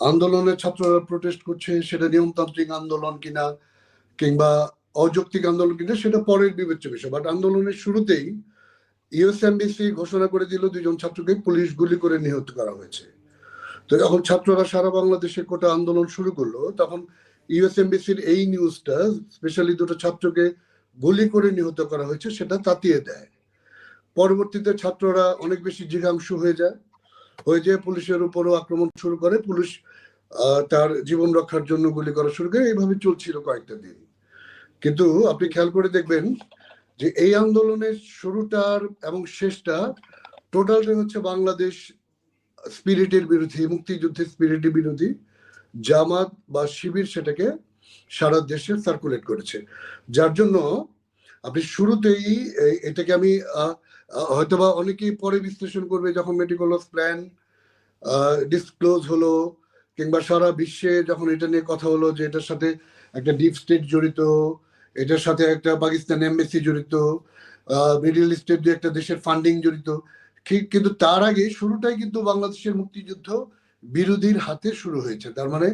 আন্দোলনের ছাত্ররা প্রোটেস্ট করছে সেটা নিয়মতান্ত্রিক আন্দোলন কিনা কিংবা অযৌক্তিক আন্দোলন কিনা সেটা পরের বিবেচ্য বিষয়। বাট আন্দোলনের শুরুতেই ইউএসএমবিসি ঘোষণা করে দিল 2 জন ছাত্রকে পুলিশ গুলি করে নিহত করা হয়েছে। তো যখন ছাত্ররা সারা বাংলাদেশে কোটা আন্দোলন শুরু করলো তখন ইউএসএমবিসির এই নিউজটা স্পেশালি 2টো ছাত্রকে গুলি করে নিহত করা হয়েছে সেটা তাতিয়ে দেয়। পরবর্তীতে ছাত্ররা অনেক বেশি জিজ্ঞাসু হয়ে যায় পুলিশের উপরও আক্রমণ শুরু করে, পুলিশ তার জীবন রক্ষার জন্য গুলি করা শুরু করে। এইভাবে চলছিল কয়েকটা দিন। কিন্তু আপনি খেয়াল করে দেখবেন যে এই আন্দোলনের শুরুটার এবং শেষটা টোটালটা হচ্ছে বাংলাদেশ স্পিরিটের বিরোধী, মুক্তিযুদ্ধের স্পিরিটের বিরোধী। জামাত বা শিবির সেটাকে সারা দেশে সার্কুলেট করেছে, যার জন্য আপনি শুরুতেই এটাকে আমি হয়তোবা অনেকেই পরে বিশ্লেষণ করবে যখন মেটিকুলাস প্ল্যান ডিসক্লোজ হলো কিংবা সারা বিশ্বে যখন এটা নিয়ে কথা হলো যে এটার সাথে একটা ডিপ স্টেট জড়িত, এটার সাথে একটা পাকিস্তান এমবেসি জড়িত, মিডল ইস্টের 2-একটা দেশের ফান্ডিং জড়িত। কিন্তু তার আগে শুরুটাই কিন্তু বাংলাদেশের মুক্তিযুদ্ধ বিরোধীর হাতে শুরু হয়েছে। তার মানে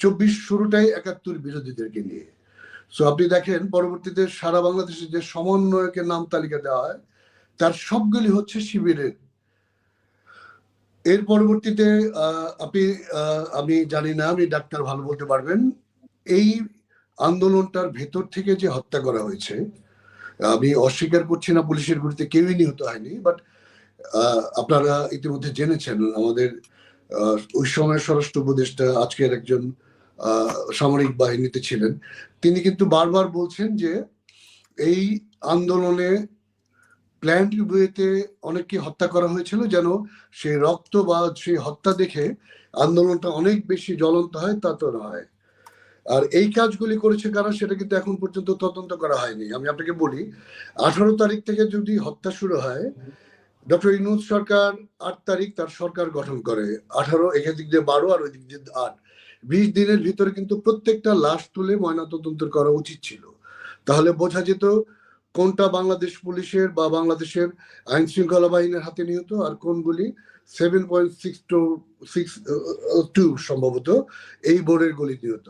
24 শুরুটাই 71 বিরোধীদেরকে নিয়ে। সো আপনি দেখেন পরবর্তীতে সারা বাংলাদেশে যে সমন্বয়কের নাম তালিকা দেওয়া হয় তার সবগুলি হচ্ছে শিবিরের। এর পরবর্তীতে আমি জানি না, আমি ডাক্তার ভালো বলতে পারবেন, এই আন্দোলনটার ভেতর থেকে যে হত্যা করা হয়েছে, আমি অস্বীকার করছি না পুলিশের গুলিতে কেউই নিহত হয়নি, বাট আপনারা ইতিমধ্যে জেনেছেন আমাদের ওই সময় স্বরাষ্ট্র উপদেষ্টা আজকের একজন সামরিক বাহিনীতে ছিলেন, তিনি কিন্তু বারবার বলছেন যে এই আন্দোলনে প্ল্যান্ড ওয়েতে অনেককে হত্যা করা হয়েছিল যেন সেই রক্ত বা সেই হত্যা দেখে আন্দোলনটা অনেক বেশি জ্বলন্ত হয়, তা তো নয়। আর এই কাজগুলি করেছে কারা সেটা কিন্তু এখন পর্যন্ত তদন্ত করা হয়নি। আমি আপনাকে বলি 18 তারিখ থেকে যদি হত্যা শুরু হয়, ডক্টর ইউনূস সরকার 8 তারিখ তার সরকার গঠন করে, 18 এখান দিক দিয়ে 12 আর ওই দিক দিয়ে 8, 20 দিনের ভিতরে কিন্তু প্রত্যেকটা লাশ তুলে ময়নাতদন্ত করা উচিত ছিল। তাহলে বোঝা যেত কোনটা বাংলাদেশ পুলিশের বা বাংলাদেশের আইন শৃঙ্খলা বাহিনীর হাতে নিহত আর কোনগুলি 7.662 সম্ভবত এই বোর্ডের গুলি নিহত।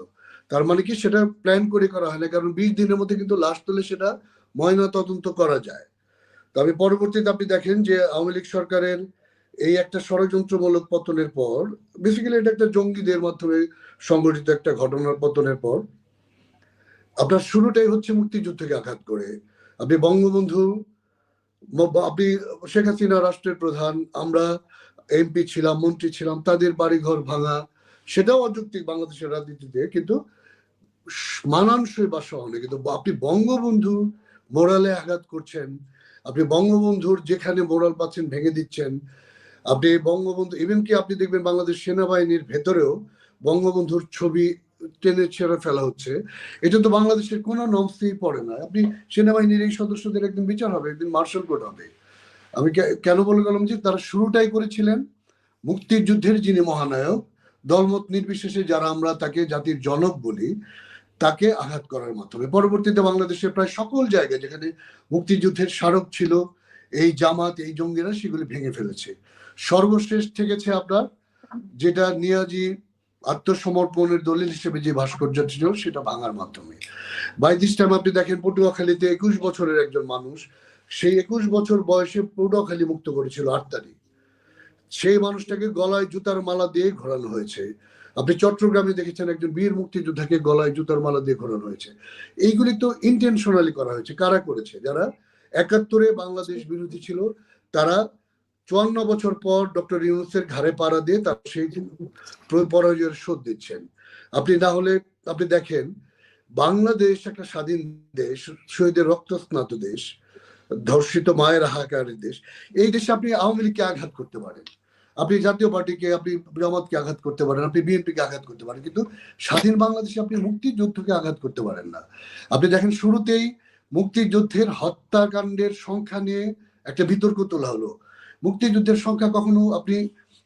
তার মানে কি সেটা প্ল্যান করে করা হয় না, কারণ 20 দিনের মধ্যে কিন্তু লাশ তুলে সেটা ময়না তদন্ত করা যায়। তবে পরবর্তীতে আপনি দেখেন যে আওয়ামী লীগ সরকারের এই একটা ষড়যন্ত্রমূলক পতনের পর, বেসিক্যালি এটা একটা জঙ্গিদের মাধ্যমে সংগঠিত একটা ঘটনার পতনের পর, আপনার শুরুটাই হচ্ছে মুক্তিযুদ্ধকে আঘাত করে। আপনি বঙ্গবন্ধু, আপনি শেখ হাসিনা রাষ্ট্রের প্রধান, আমরা এমপি ছিলাম, মন্ত্রী ছিলাম, তাদের বাড়িঘর ভাঙা, সেটাও অযৌক্তিক বাংলাদেশের রাজনীতিতে, কিন্তু মানানসই বা সহনে। কিন্তু আপনি বঙ্গবন্ধুর মোরালে আঘাত করছেন, আপনি বঙ্গবন্ধুর যেখানে মোরাল পাচ্ছেন ভেঙে দিচ্ছেন। আপনি বঙ্গবন্ধু, ইভেন কি আপনি দেখবেন বাংলাদেশ সেনাবাহিনীর ভেতরেও বঙ্গবন্ধুর ছবি টেনে ছেড়ে ফেলা হচ্ছে। এটা তো বাংলাদেশের কোনো নমসেই পড়ে না। আপনি সেনাবাহিনীর এই সদস্যদের একদিন বিচার হবে, একদিন মার্শাল কোর্ট হবে। আমি কেন বলে গেলাম যে তারা শুরুটাই করেছিলেন মুক্তিযুদ্ধের যিনি মহানায়ক, দলমত নির্বিশেষে যারা আমরা তাকে জাতির জনক বলি, তাকে আঘাত করার মাধ্যমে। পরবর্তীতে বাংলাদেশের প্রায় সকল জায়গায় যেখানে মুক্তিযুদ্ধের স্মারক ছিল, এই জামাত, এই জঙ্গিরা সেগুলি ভেঙে ফেলেছে। সর্বশেষ থেকেছে আপনার যেটা নিয়াজি আত্মসমর্পণের দলিল হিসেবে যে ভাস্কর্য ছিল সেটা ভাঙার মাধ্যমে। বাই দিস টাইম আপনি দেখেন পটুয়াখালীতে 21 বছরের একজন মানুষ, সেই 21 বছর বয়সে পটুয়াখালী মুক্ত করেছিল 8 তারিখ, সেই মানুষটাকে গলায় জুতার মালা দিয়ে ঘোরানো হয়েছে। আপনি চট্টগ্রামে দেখেছেন একজন বীর মুক্তিযোদ্ধাকে গলায় জুতার মালা দিয়ে ঘোরানো হয়েছে। এইগুলি তো ইন্টেনশনালি করা হয়েছে। কারা করেছে? যারা 71-এ বাংলাদেশ বিরোধী ছিল, তারা 54 বছর পর ডক্টর ইউনূসের ঘাড়ে পাড়া দিয়ে তার সেই পরাজয়ের শোধ দিচ্ছেন। আপনি না হলে আপনি দেখেন বাংলাদেশ একটা স্বাধীন দেশ, শহীদের রক্ত স্নাত দেশ, ধর্ষিত মায়ের হাহাকারের দেশ। এই দেশে আপনি আওয়ামী লীগকে আঘাত করতে পারেন, আপনি জাতীয় পার্টিকে, আপনি জামাতকে আঘাত করতে পারেন, আপনি বিএনপিকে আঘাত করতে পারেন, কিন্তু স্বাধীন বাংলাদেশে আপনি মুক্তিযুদ্ধকে আঘাত করতে পারেন না। আপনি দেখেন শুরুতেই মুক্তিযুদ্ধের হত্যাকাণ্ডের সংখ্যা নিয়ে একটা বিতর্ক তোলা হলো। মুক্তিযুদ্ধের সংখ্যা কখনো আপনি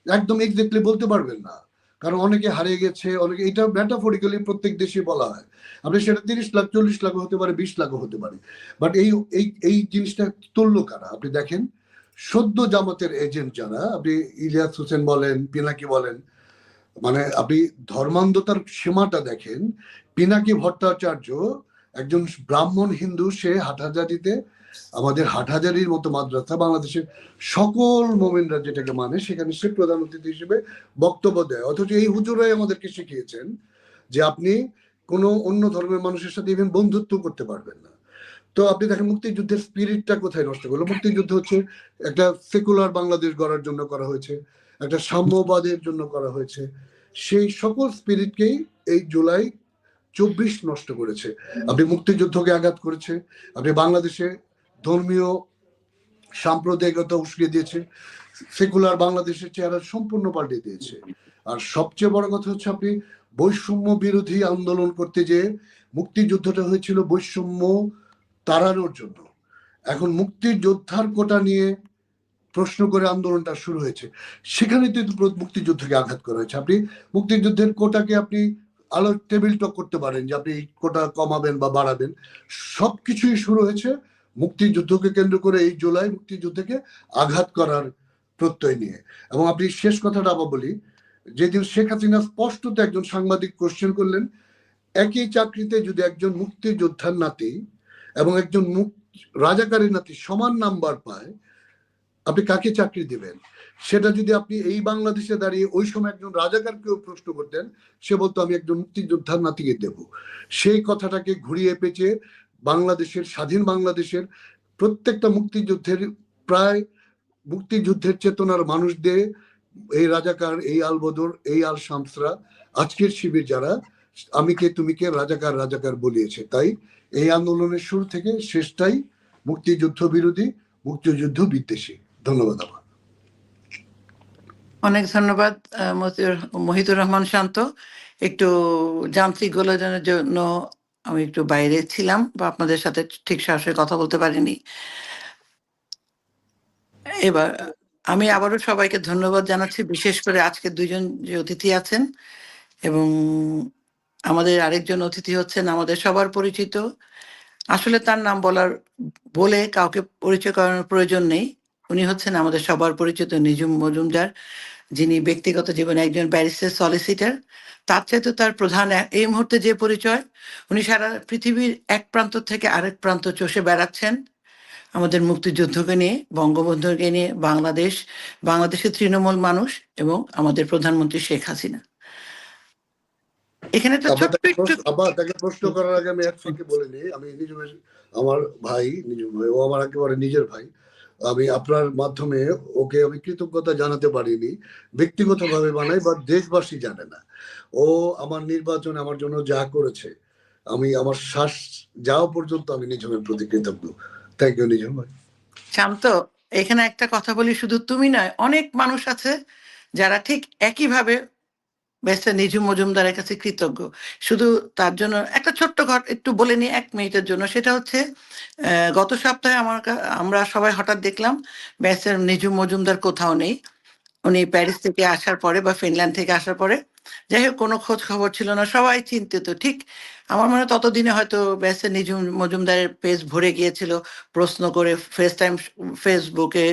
একদম এক্সাক্টলি বলতে পারবেন না, কারণ অনেকে হারিয়ে গেছে, অনেকে, এটা মেটাফরিক্যালি প্রত্যেক দেশে বলা হয়। আপনি সেটা 30 লাখ 40 লাখ হতে পারে, 20 লাখ হতে পারে, বাট এই জিনিসটা তুল্য কারা? আপনি দেখেন সদ্য জামাতের এজেন্ট যারা, আপনি ইলিয়াস হোসেন বলেন, পিনাকি বলেন, মানে আপনি ধর্মান্ধতার সীমাটা দেখেন। পিনাকি ভট্টাচার্য একজন ব্রাহ্মণ হিন্দু, সে হাটহাজারিতে, আমাদের হাটহাজারির মতো মাদ্রাসা বাংলাদেশের সকল মোমেনরা যেটাকে মানে, সেখানে সে প্রধান অতিথি হিসেবে বক্তব্য দেয়। অথচ এই হুজুরাই আমাদেরকে শিখিয়েছেন যে আপনি কোনো অন্য ধর্মের মানুষের সাথে ইভেন বন্ধুত্ব করতে পারবেন না। তো আপনি দেখেন মুক্তিযুদ্ধের স্পিরিটটা কোথায় নষ্ট করলো। মুক্তিযুদ্ধ হচ্ছে একটা সেকুলার বাংলাদেশ গড়ার জন্য করা হয়েছে, একটা সাম্যবাদের জন্য করা হয়েছে। সেই সকল স্পিরিটকেই এই জুলাই 24 নষ্ট করেছে। আপনি মুক্তিযুদ্ধকে আঘাত করেছে, আপনি বাংলাদেশে ধর্মীয় সাম্প্রদায়িকতা উস্কে দিয়েছে, সেকুলার বাংলাদেশের চেহারা সম্পূর্ণ পাল্টে দিয়েছে। আর সবচেয়ে বড় কথা হচ্ছে আপনি বৈষম্য বিরোধী আন্দোলন করতে যে মুক্তিযুদ্ধটা হয়েছিল বৈষম্য তাড়ানোর জন্য, এখন মুক্তিযোদ্ধার কোটা নিয়ে প্রশ্ন করে আন্দোলনটা শুরু হয়েছে, সেখানে তো মুক্তিযুদ্ধকে আঘাত করা হয়েছে। আপনি মুক্তিযুদ্ধের কোটাকে আপনি আলো টেবিল টক করতে পারেন যে আপনি কোটা কমাবেন বা বাড়াবেন, সবকিছুই শুরু হয়েছে মুক্তিযুদ্ধকে কেন্দ্র করে, এই জুলাই মুক্তিযুদ্ধকে আঘাত করার প্রত্যয় নিয়ে। এবং আপনি শেষ কথাটা আবার বলি, যেদিন শেখ হাসিনা স্পষ্টত একজন সাংবাদিক কোশ্চেন করলেন, একই চাকরিতে যদি একজন মুক্তিযোদ্ধার নাতি এবং একজন রাজাকারী নাতি সমান নাম্বার পায়, আপনি কাকে চাকরি দিবেন? সেটা যদি আপনি এই বাংলাদেশে দাঁড়িয়ে ওই সময় একজন রাজাকারকেও প্রশ্ন করতেন, সে বলতো আমি একজন মুক্তিযোদ্ধার নাতিকে দেব। সেই কথাটাকে ঘুরিয়ে পেঁচে বাংলাদেশের, স্বাধীন বাংলাদেশের প্রত্যেকটা মুক্তিযুদ্ধের, প্রায় মুক্তিযুদ্ধের চেতনার মানুষদের, এই রাজাকার, এই আলবদর, এই আল শামসরা, আজকের শিবির যারা আমি কে তুমি কে রাজাকার রাজাকার বলিয়েছে। তাই এই আন্দোলনের শুরু থেকে শেষটাই মুক্তিযুদ্ধ বিরোধী, মুক্তিযুদ্ধ বিদ্বেষী। ধন্যবাদ। আমার অনেক ধন্যবাদ মহিতুর রহমান শান্ত। একটু যান্ত্রিক গোলযোগের জন্য আমি একটু বাইরে ছিলাম বা আপনাদের সাথে ঠিক সরাসরি কথা বলতে পারিনি। এবার আমি আবারও সবাইকে ধন্যবাদ জানাচ্ছি, বিশেষ করে আজকে দুইজন যে অতিথি আছেন, এবং আমাদের আরেকজন অতিথি হচ্ছেন আমাদের সবার পরিচিত, আসলে তার নাম বলে কাউকে পরিচয় করানোর প্রয়োজন নেই, উনি হচ্ছেন আমাদের সবার পরিচিত নিঝুম মজুমদার, যিনি ব্যক্তিগত জীবনে একজন ব্যারিস্টার সলিসিটার। তার চাইতে তার প্রধান এই মুহূর্তে যে পরিচয়, উনি সারা পৃথিবীর এক প্রান্ত থেকে আরেক প্রান্ত চষে বেড়াচ্ছেন আমাদের মুক্তিযুদ্ধকে নিয়ে, বঙ্গবন্ধুকে নিয়ে, বাংলাদেশের তৃণমূল মানুষ এবং আমাদের প্রধানমন্ত্রী শেখ হাসিনা। এখানে তো তাকে প্রশ্ন করার আগে আমি এক ফাঁকে বলে নিই, আমি নিজমের আমার ভাই, নিজম ভাই, ও আমার একেবারে নিজের ভাই। আমি আপনার মাধ্যমে ওকে আমি কৃতজ্ঞতা জানাতে পারিনি, ব্যক্তিগতভাবে বানাই, বা দেশবাসী জানে না। ও আমার নির্বাচনে আমার জন্য যা করেছে, আমি আমার শ্বাস যাওয়া পর্যন্ত আমি নিজমের প্রতি কৃতজ্ঞ। থ্যাংক ইউ নিজম ভাই। শান্ত, এখানে একটা কথা বলি, শুধু তুমি নয়, অনেক মানুষ আছে যারা ঠিক একইভাবে ব্যারিস্টার নিঝুম মজুমদারের কাছে কৃতজ্ঞ। শুধু তার জন্য একটা ছোট্ট একটু বলে নিই 1 মিনিটের জন্য। সেটা হচ্ছে গত সপ্তাহে আমরা সবাই হঠাৎ দেখলাম ব্যারিস্টার নিঝুম মজুমদার কোথাও নেই। উনি প্যারিস থেকে আসার পরে বা ফিনল্যান্ড থেকে আসার পরে, যাই হোক, কোনো খোঁজ খবর ছিল না, সবাই চিন্তিত। ঠিক আমার মনে হয় ততদিনে হয়তো ব্যারিস্টার নিঝুম মজুমদারের পেজ ভরে গিয়েছিল প্রশ্ন করে, ফেসবুকে,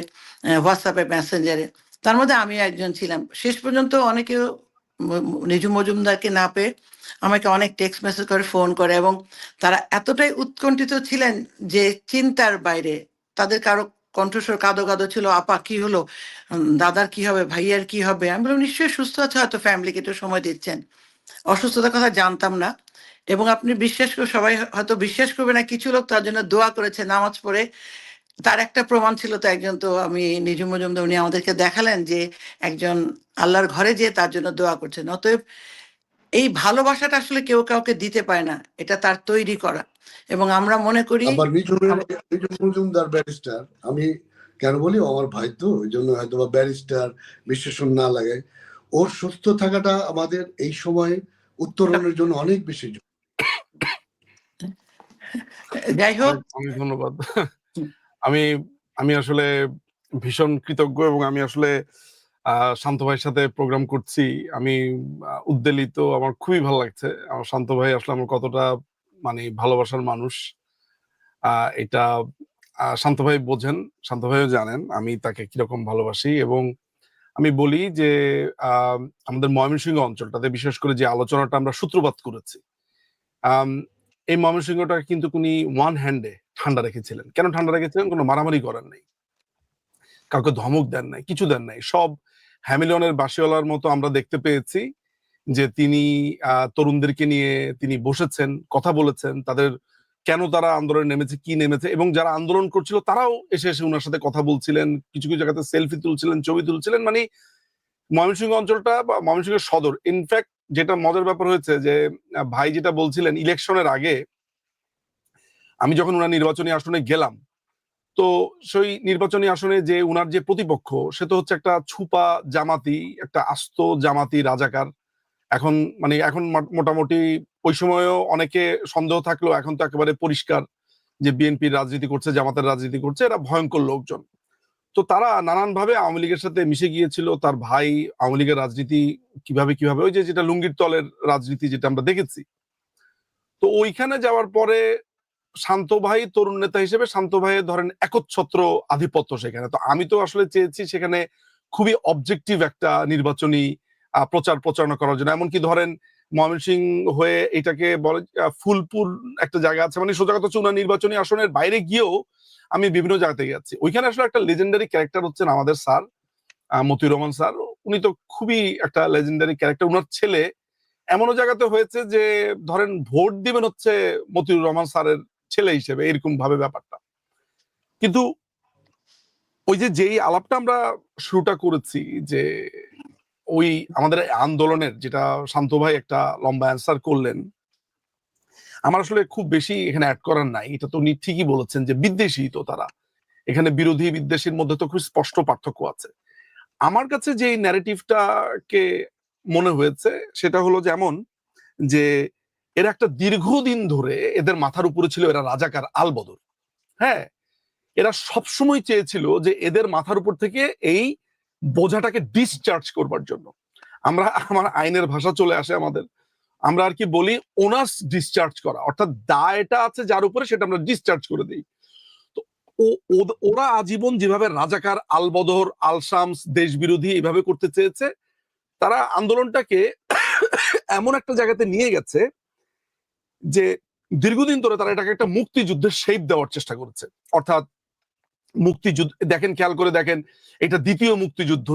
হোয়াটসঅ্যাপে, মেসেঞ্জারে। তার মধ্যে আমি একজন ছিলাম। শেষ পর্যন্ত অনেকে নিঝুম মজুমদারকে না পেয়ে আমাকে অনেক টেক্সট মেসেজ করে, ফোন করে, এবং তারা এতটাই উৎকণ্ঠিত ছিলেন যে চিন্তার বাইরে। তাদের কারো কণ্ঠস্বর কাঁদো কাঁদো ছিল, আপা কি হলো, দাদার কি হবে, ভাইয়ার কি হবে। আমি বললাম নিশ্চয়ই সুস্থ আছে, হয়তো ফ্যামিলিকে একটু সময় দিচ্ছেন, অসুস্থতার কথা জানতাম না। এবং আপনি বিশ্বাস করে, সবাই হয়তো বিশ্বাস করবে না, কিছু লোক তার জন্য দোয়া করেছে নামাজ পড়ে। তার একটা প্রমাণ ছিল তো, একজন তো আমি নিঝুম মজুমদার, উনি আমাদেরকে দেখালেন যে একজন আল্লাহর ঘরে যেয়ে তার জন্য দোয়া করছেন। অতএব এই ভালোবাসাটা আসলে কেউ কাউকে দিতে পারে না, এটা তার তৈরি করা। এবং আমরা মনে করি আবার নিঝুম মজুমদার ব্যারিস্টার, আমি কেন বলি, আমার ভাই তো, ওই জন্য হয়তো বা ব্যারিস্টার বিশেষণ না লাগে। ওর সুস্থ থাকাটা আমাদের এই সময় উত্তরণের জন্য অনেক বেশি। যাই হোক, অনেক ধন্যবাদ। আমি আসলে ভীষণ কৃতজ্ঞ, এবং আমি আসলে শান্ত ভাইয়ের সাথে প্রোগ্রাম করছি, আমি উদ্বেলিত, আমার খুবই ভালো লাগছে। আমার শান্ত ভাই আসলে আমার কতটা মানে ভালোবাসার মানুষ, এটা শান্ত ভাই বোঝেন, শান্ত ভাইও জানেন আমি তাকে কিরকম ভালোবাসি। এবং আমি বলি যে আমাদের ময়মনসিংহ অঞ্চলটাতে বিশেষ করে যে আলোচনাটা আমরা সূত্রপাত করেছি, আম, এই ময়মনসিংহটা কিন্তু উনি ওয়ান হ্যান্ডে ঠান্ডা রেখেছিলেন। কেন ঠান্ডা রেখেছিলেন? কোনো মারামারি করেন নাই, কাউকে ধমক দেন নাই, কিছু দেন নাই। সব হ্যামিলনের বাসিওয়ালার মতো আমরা দেখতে পেয়েছি যে তিনি তরুণদেরকে নিয়ে তিনি বসেছেন, কথা বলেছেন, তাদের কেন তারা আন্দোলনে নেমেছে, কি নেমেছে, এবং যারা আন্দোলন করছিল তারাও এসে এসে ওনার সাথে কথা বলছিলেন, কিছু কিছু জায়গাতে সেলফি তুলছিলেন, ছবি তুলছিলেন। মানে ময়মনসিংহ অঞ্চলটা বা ময়মনসিংহ সদর, ইনফ্যাক্ট যেটা মজার ব্যাপার হয়েছে যে ভাই যেটা বলছিলেন, ইলেকশনের আগে আমি যখন ওনার নির্বাচনী আসনে গেলাম, তো সেই নির্বাচনী আসনে যে উনার যে প্রতিপক্ষ, সে তো হচ্ছে একটা ছুপা জামাতি, একটা আস্ত জামাতি রাজাকার। এখন মানে এখন মোটামুটি, ওই সময়ও অনেকে সন্দেহ থাকলেও এখন তো একেবারে পরিষ্কার যে বিএনপির রাজনীতি করছে, জামাতের রাজনীতি করছে, এরা ভয়ঙ্কর লোকজন। তো তারা নানান ভাবে আওয়ামী লীগের সাথে মিশে গিয়েছিল। তার ভাই আওয়ামী লীগের রাজনীতি কিভাবে কিভাবে, ওই যে যেটা লুঙ্গির তলের রাজনীতি যেটা আমরা দেখেছি। তো ওইখানে যাওয়ার পরে শান্ত ভাই তরুণ নেতা হিসেবে শান্ত ভাইয়ের ধরেন একচ্ছত্র আধিপত্য সেখানে। তো আমি তো আসলে চেয়েছি সেখানে খুবই অবজেক্টিভ একটা নির্বাচনী প্রচার প্রচারণা করার জন্য। এমনকি ধরেন ময়মনসিংহ হয়ে এটাকে বলে ফুলপুর একটা জায়গা আছে, মানে সোজা কথা হচ্ছে উনার নির্বাচনী আসনের বাইরে গিয়েও আমি বিভিন্ন জায়গাতে গেছি। ওইখানে আসলে একটা লেজেন্ডারি ক্যারেক্টার হচ্ছেন আমাদের স্যার মতিউর রহমান স্যার। উনি তো খুবই একটা লেজেন্ডারি ক্যারেক্টার। উনার ছেলে এমনও জায়গাতে হয়েছে যে ধরেন ভোট দিবেন হচ্ছে মতিউর রহমান স্যারের ছেলে হিসেবে, এরকম ভাবে ব্যাপারটা। কিন্তু ওই যে যেই আলাপটা আমরা শুরুটা করেছি যে ওই আমাদের আন্দোলনের, যেটা শান্ত ভাই একটা লম্বা অ্যান্সার করলেন, আমার আসলে খুব বেশি এখানে অ্যাড করার নাই। এটা তো উনি ঠিকই বলেছেন যে বিদ্বেষী তো তারা, এখানে বিরোধী বিদ্বেষীর মধ্যে তো খুব স্পষ্ট পার্থক্য আছে। আমার কাছে যে ন্যারেটিভটাকে মনে হয়েছে সেটা হলো যেমন যে এরা একটা দীর্ঘদিন ধরে এদের মাথার উপরে ছিল এরা রাজাকার আলবদর। হ্যাঁ, এরা সবসময় চেয়েছিল যে এদের মাথার উপর থেকে এই বোঝাটাকে ডিসচার্জ করবার জন্য। আমার আইনের ভাষা চলে আসে আমাদের, আমরা আর কি বলি ওনার্স ডিসচার্জ করা, অর্থাৎ দায়টা আছে যার উপরে সেটা আমরা ডিসচার্জ করে দিই। তো ওরা আজীবন যেভাবে রাজাকার আলবদর আল শামস দেশ বিরোধী এইভাবে করতে চেয়েছে, তারা আন্দোলনটাকে এমন একটা জায়গাতে নিয়ে গেছে যে দীর্ঘদিন ধরে তারা এটাকে একটা মুক্তিযুদ্ধের শেপ দেওয়ার চেষ্টা করেছে। অর্থাৎ মুক্তিযুদ্ধ দেখেন, খেয়াল করে দেখেন, এটা দ্বিতীয় মুক্তিযুদ্ধ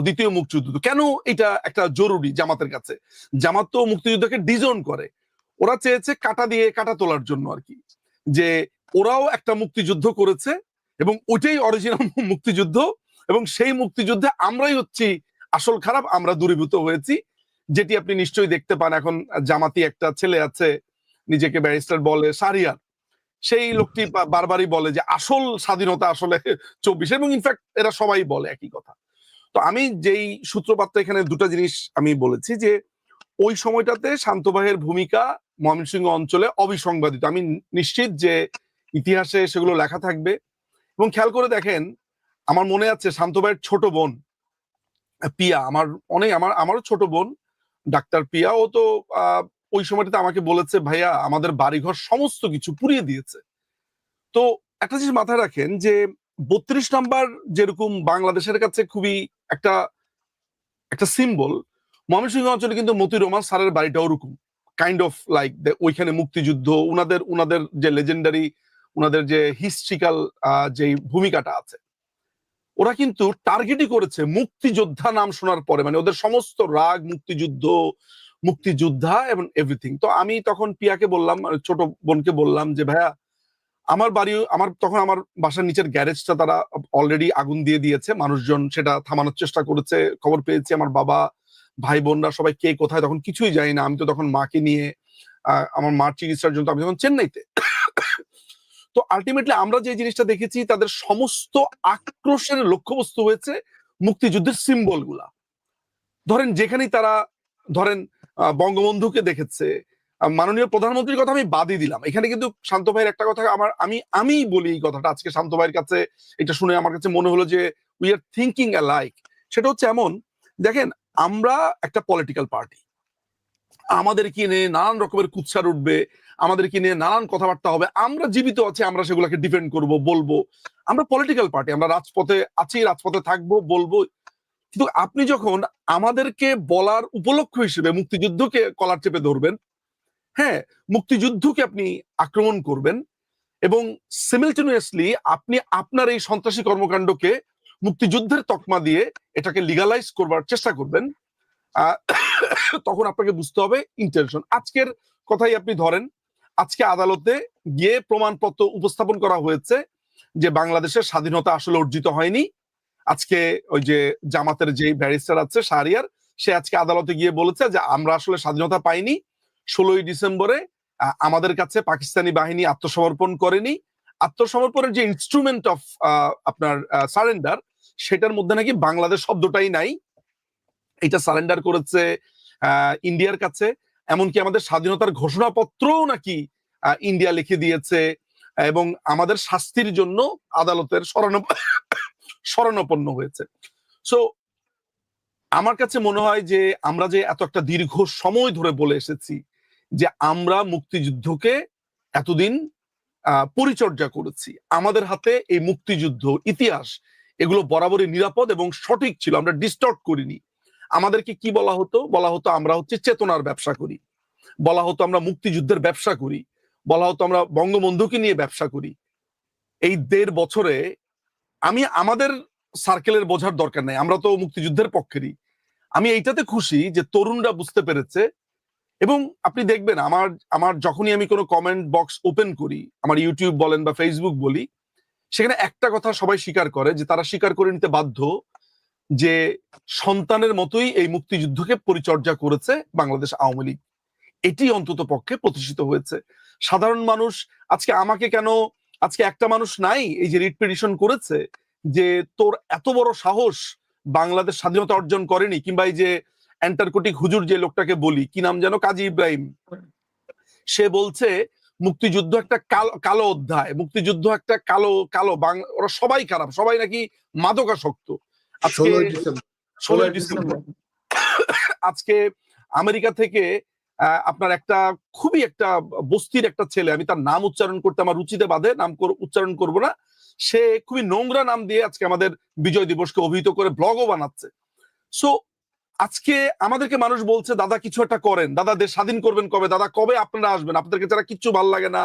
কেন এটা একটা জরুরি জামাতের কাছে? জামাত তো মুক্তিযুদ্ধকে ডিজোন করে, ওরা চেয়েছে কাটা দিয়ে কাটা তোলার জন্য আর কি, যে ওরাও একটা মুক্তিযুদ্ধ করেছে এবং ওইটাই অরিজিনাল মুক্তিযুদ্ধ, এবং সেই মুক্তিযুদ্ধে আমরাই হচ্ছি আসল খারাপ, আমরা দূরীভূত হয়েছি। যেটি আপনি নিশ্চয়ই দেখতে পান, এখন জামাতি একটা ছেলে আছে নিজেকে ব্যারিস্টার বলে, শাহরিয়ার, সেই লোকটি বারবারই বলে যে আসল স্বাধীনতা আসলে 24, এবং ইনফ্যাক্ট এরা সবাই বলে একই কথা। তো আমি যেই সূত্রপাতটা এখানে দুটা জিনিস আমি বলেছি যে ওই সময়টাতে শান্ত ভাইয়ের ভূমিকা ময়মনসিংহ অঞ্চলে অবিসংবাদিত। আমি নিশ্চিত যে ইতিহাসে সেগুলো লেখা থাকবে। এবং খেয়াল করে দেখেন, আমার মনে আছে শান্ত ভাইয়ের ছোট বোন পিয়া, আমারও ছোট বোন ডাক্তার পিয়া, ও তো ওই সময়টাতে আমাকে বলেছে ভাইয়া আমাদের বাড়িঘর সমস্ত কিছু পুড়িয়ে দিয়েছে। তো একটা জিনিস মাথায় রাখেন যে 32 নাম্বার যেরকম বাংলাদেশের কাছে খুবই একটা একটা সিম্বল, ময়মনসিংহ অঞ্চলে কিন্তু মতিউর রহমান স্যারের বাড়িটাও ওরকম কাইন্ড অফ লাইক। ওইখানে মুক্তিযুদ্ধ, উনাদের যে লেজেন্ডারি, উনাদের যে হিস্ট্রিক্যাল যে ভূমিকাটা আছে, ওরা কিন্তু টার্গেটই করেছে মুক্তিযোদ্ধা নাম শোনার পরে, মানে ওদের সমস্ত রাগ মুক্তিযোদ্ধা এবং এভরিথিং। তো আমি তখন পিয়াকে বললাম, ছোট বোনকে বললাম যে ভাইয়া আমার বাসার নিচের গ্যারেজটা তারা অলরেডি আগুন দিয়ে দিয়েছে, মানুষজন সেটা থামানোর চেষ্টা করেছে, খবর পেয়েছি। আমার বাবা, ভাই বোনরা সবাই কে কোথায় তখন কিছুই জানি না। আমি তো তখন মাকে নিয়ে আমার মার চিকিৎসার জন্য আমি তখন চেন্নাইতে। তো আলটিমেটলি আমরা যে জিনিসটা দেখেছি, তাদের সমস্ত আক্রোশের লক্ষ্যবস্তু হয়েছে মুক্তিযুদ্ধের সিম্বল গুলা। ধরেন যেখানেই তারা ধরেন বঙ্গবন্ধুকে দেখেছে, মাননীয় প্রধানমন্ত্রীর কথা আমি বাদই দিলাম, এখানে কিন্তু শান্ত ভাইয়ের একটা কথা আমি বলি এই কথাটা আজকে শান্ত ভাইয়ের কাছে, এটা শুনে আমার কাছে মনে হলো যে উই আর থিঙ্কিং অ্যালাইক। সেটা হচ্ছে এমন, দেখেন আমরা একটা পলিটিক্যাল পার্টি, আমাদেরকে নিয়ে নানান রকমের কুৎসার উঠবে, আমাদেরকে নিয়ে নানান কথাবার্তা হবে, আমরা জীবিত আছি, আমরা সেগুলোকে ডিফেন্ড করব, বলবো। আমরা পলিটিক্যাল পার্টি, আমরা রাজপথে আছি, রাজপথে থাকবো, বলবো। কিন্তু আপনি যখন আমাদেরকে বলার উপলক্ষ হিসেবে মুক্তিযুদ্ধকে কলার চেপে ধরবেন, হ্যাঁ, মুক্তিযুদ্ধকে আপনি আক্রমণ করবেন এবং সিমিলটেনিয়াসলি আপনি আপনার এই সন্ত্রাসী কর্মকাণ্ডকে মুক্তিযুদ্ধের তকমা দিয়ে এটাকে লিগালাইজ করবার চেষ্টা করবেন, তখন আপনাকে বুঝতে হবে ইন্টেনশন। আজকের কথাই আপনি ধরেন, আজকে আদালতে গিয়ে প্রমাণপত্র উপস্থাপন করা হয়েছে যে বাংলাদেশের স্বাধীনতা আসলে অর্জিত হয়নি। আজকে ওই যে জামাতের যে ব্যারিস্টার আছে শাহরিয়ার, সে আজকে আদালতে গিয়ে বলেছে যে আমরা আসলে স্বাধীনতা পাইনি। 16ই ডিসেম্বরে আমাদের কাছে পাকিস্তানি বাহিনী আত্মসমর্পণ করেনি। আত্মসমর্পণের যে ইনস্ট্রুমেন্ট অফ আপনার সারেন্ডার, সেটার মধ্যে নাকি বাংলাদেশ শব্দটাই নাই। এটা সারেন্ডার করেছে ইন্ডিয়ার কাছে। এমনকি আমাদের স্বাধীনতার ঘোষণাপত্রও নাকি ইন্ডিয়া লিখে দিয়েছে এবং আমাদের শাস্তির জন্য আদালতের শরণাপন্ন হয়েছে। সো আমার কাছে মনে হয় যে আমরা যে এত একটা দীর্ঘ সময় ধরে বলে এসেছি যে আমরা মুক্তিযুদ্ধকে এতদিন পরিচর্যা করেছি, আমাদের হাতে এই মুক্তিযুদ্ধ ইতিহাস এগুলো বরাবরই নিরাপদ এবং সঠিক ছিল, আমরা ডিস্টর্ট করিনি। আমাদেরকে কি বলা হতো? বলা হতো আমরা হচ্ছে চেতনার ব্যবসা করি, বলা হতো আমরা মুক্তিযুদ্ধের ব্যবসা করি, বলা হতো আমরা বঙ্গবন্ধুকে নিয়ে ব্যবসা করি। এই 1.5 বছরে আমি আমাদের সার্কেলের বোঝার দরকার নাই, আমরা তো মুক্তিযুদ্ধের পক্ষেরই। আমি এইটাতে খুশি যে তরুণরা বুঝতে পেরেছে। এবং আপনি দেখবেন আমার যখনই আমি কোনো কমেন্ট বক্স ওপেন করি, আমার ইউটিউব বলেন বা ফেসবুক বলি, সেখানে একটা কথা সবাই স্বীকার করে, যে তারা স্বীকার করে নিতে বাধ্য যে সন্তানের মতোই এই মুক্তিযুদ্ধকে পরিচর্যা করেছে বাংলাদেশ আওয়ামী লীগ। এটি অন্তত পক্ষে প্রতিষ্ঠিত হয়েছে। সাধারণ মানুষ আজকে আমাকে কেন, আজকে একটা মানুষ নাই এই যে রিট পিটিশন করেছে যে তোর এত বড় সাহস, বাংলাদেশ স্বাধীনতা অর্জন করেনি, কিংবা এই যে অ্যান্টার্কটিক হুজুর যে লোকটাকে বলি, কি নাম যেন, কাজী ইব্রাহিম, সে বলছে মুক্তিযুদ্ধ একটা কালো অধ্যায়, মুক্তিযুদ্ধ একটা কালো কালো ওরা সবাই খারাপ, সবাই নাকি মাদকাসক্ত। আজকে 16ই ডিসেম্বর আজকে আমেরিকা থেকে আপনার একটা খুবই একটা বস্তির একটা ছেলে, আমি তার নাম উচ্চারণ করতে আমার রুচিতে বাধে, নাম উচ্চারণ করব না, সে খুবই নোংরা নাম দিয়ে আজকে আমাদের বিজয় দিবসকে অভিহিত করে ব্লগও বানাচ্ছে। সো আজকে আমাদেরকে মানুষ বলছে দাদা কিছু একটা করেন, দাদা দেশ স্বাধীন করবেন কবে, দাদা কবে আপনারা আসবেন, আপনাদেরকে যারা কিচ্ছু ভাল লাগে না,